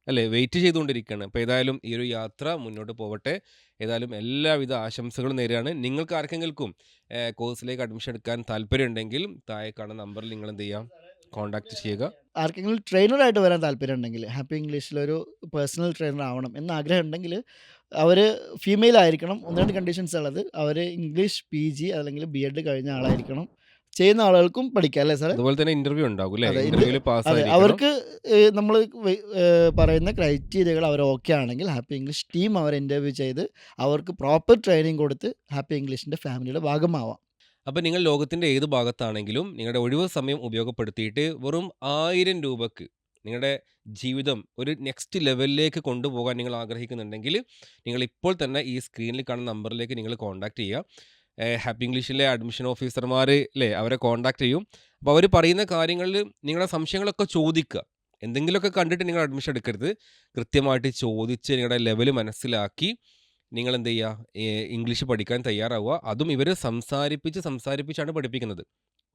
അല്ലേ? വെയിറ്റ് ചെയ്തുകൊണ്ടിരിക്കുകയാണ്. അപ്പോൾ ഏതായാലും ഈ ഒരു യാത്ര മുന്നോട്ട് പോവട്ടെ. ഏതായാലും എല്ലാവിധ ആശംസകളും നേരെയാണ്. നിങ്ങൾക്ക് ആർക്കെങ്കിലും കോഴ്സിലേക്ക് അഡ്മിഷൻ എടുക്കാൻ താല്പര്യമുണ്ടെങ്കിൽ താഴെ കാണുന്ന നമ്പറിൽ നിങ്ങൾ എന്ത് ചെയ്യാം, കോൺടാക്റ്റ് ചെയ്യുക. ആർക്കെങ്കിലും ട്രെയിനറായിട്ട് വരാൻ താല്പര്യം ഉണ്ടെങ്കിൽ, ഹാപ്പി ഇംഗ്ലീഷിലൊരു പേഴ്സണൽ ട്രെയിനർ ആവണം എന്ന ആഗ്രഹം ഉണ്ടെങ്കിൽ അവർ ഫീമെയിൽ ആയിരിക്കണം. 1-2 കണ്ടീഷൻസ് ഉള്ളത്. അവർ ഇംഗ്ലീഷ് PG അല്ലെങ്കിൽ BEd കഴിഞ്ഞ ആളായിരിക്കണം. ചെയ്യുന്ന ആളുകൾക്കും പഠിക്കാം അല്ലേ സാറേ? അതുപോലെ തന്നെ ഇന്റർവ്യൂ ഉണ്ടാകും അല്ലേ? അതെ, ഇന്റർവ്യൂവിൽ അതെ. പാസ്സായിരിക്കണം. അവർക്ക് നമ്മൾ പറയുന്ന ക്രൈറ്റീരിയകൾ അവർ ഓക്കെ ആണെങ്കിൽ ഹാപ്പി ഇംഗ്ലീഷ് ടീം അവരെ ഇൻ്റർവ്യൂ ചെയ്ത് അവർക്ക് പ്രോപ്പർ ട്രെയിനിങ് കൊടുത്ത് ഹാപ്പി ഇംഗ്ലീഷിൻ്റെ ഫാമിലിയുടെ ഭാഗമാവാം. അപ്പോൾ നിങ്ങൾ ലോകത്തിൻ്റെ ഏത് ഭാഗത്താണെങ്കിലും നിങ്ങളുടെ ഒഴിവ് സമയം ഉപയോഗപ്പെടുത്തിയിട്ട് വെറും 1000 രൂപക്ക് നിങ്ങളുടെ ജീവിതം ഒരു നെക്സ്റ്റ് ലെവലിലേക്ക് കൊണ്ടുപോകാൻ നിങ്ങൾ ആഗ്രഹിക്കുന്നുണ്ടെങ്കിൽ നിങ്ങൾ ഇപ്പോൾ തന്നെ ഈ സ്ക്രീനിൽ കാണുന്ന നമ്പറിലേക്ക് നിങ്ങൾ കോൺടാക്റ്റ് ചെയ്യുക. ഹാപ്പി ഇംഗ്ലീഷിലെ അഡ്മിഷൻ ഓഫീസർമാർ അല്ലേ, അവരെ കോൺടാക്റ്റ് ചെയ്യും. അപ്പോൾ അവർ പറയുന്ന കാര്യങ്ങളിൽ നിങ്ങളുടെ സംശയങ്ങളൊക്കെ ചോദിക്കുക. എന്തെങ്കിലുമൊക്കെ കണ്ടിട്ട് നിങ്ങൾ അഡ്മിഷൻ എടുക്കരുത്. കൃത്യമായിട്ട് ചോദിച്ച് നിങ്ങളുടെ ലെവൽ മനസ്സിലാക്കി നിങ്ങൾ എന്ത് ചെയ്യുക, ഇംഗ്ലീഷ് പഠിക്കാൻ തയ്യാറാവുക. അതും ഇവർ സംസാരിപ്പിച്ചാണ് പഠിപ്പിക്കുന്നത്.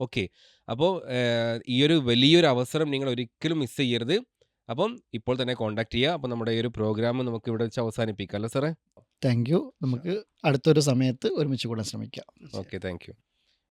ഓക്കെ, അപ്പോൾ ഈ ഒരു വലിയൊരു അവസരം നിങ്ങൾ ഒരിക്കലും മിസ് ചെയ്യരുത്. അപ്പം ഇപ്പോൾ തന്നെ കോൺടാക്റ്റ് ചെയ്യുക. അപ്പോൾ നമ്മുടെ ഈ ഒരു പ്രോഗ്രാം നമുക്ക് ഇവിടെ വെച്ച് അവസാനിപ്പിക്കാം അല്ലേ സാറേ? Thank you. നമുക്ക് അടുത്തൊരു സമയത്ത് ഒരുമിച്ച് കൂടാൻ ശ്രമിക്കാം. Okay, thank you.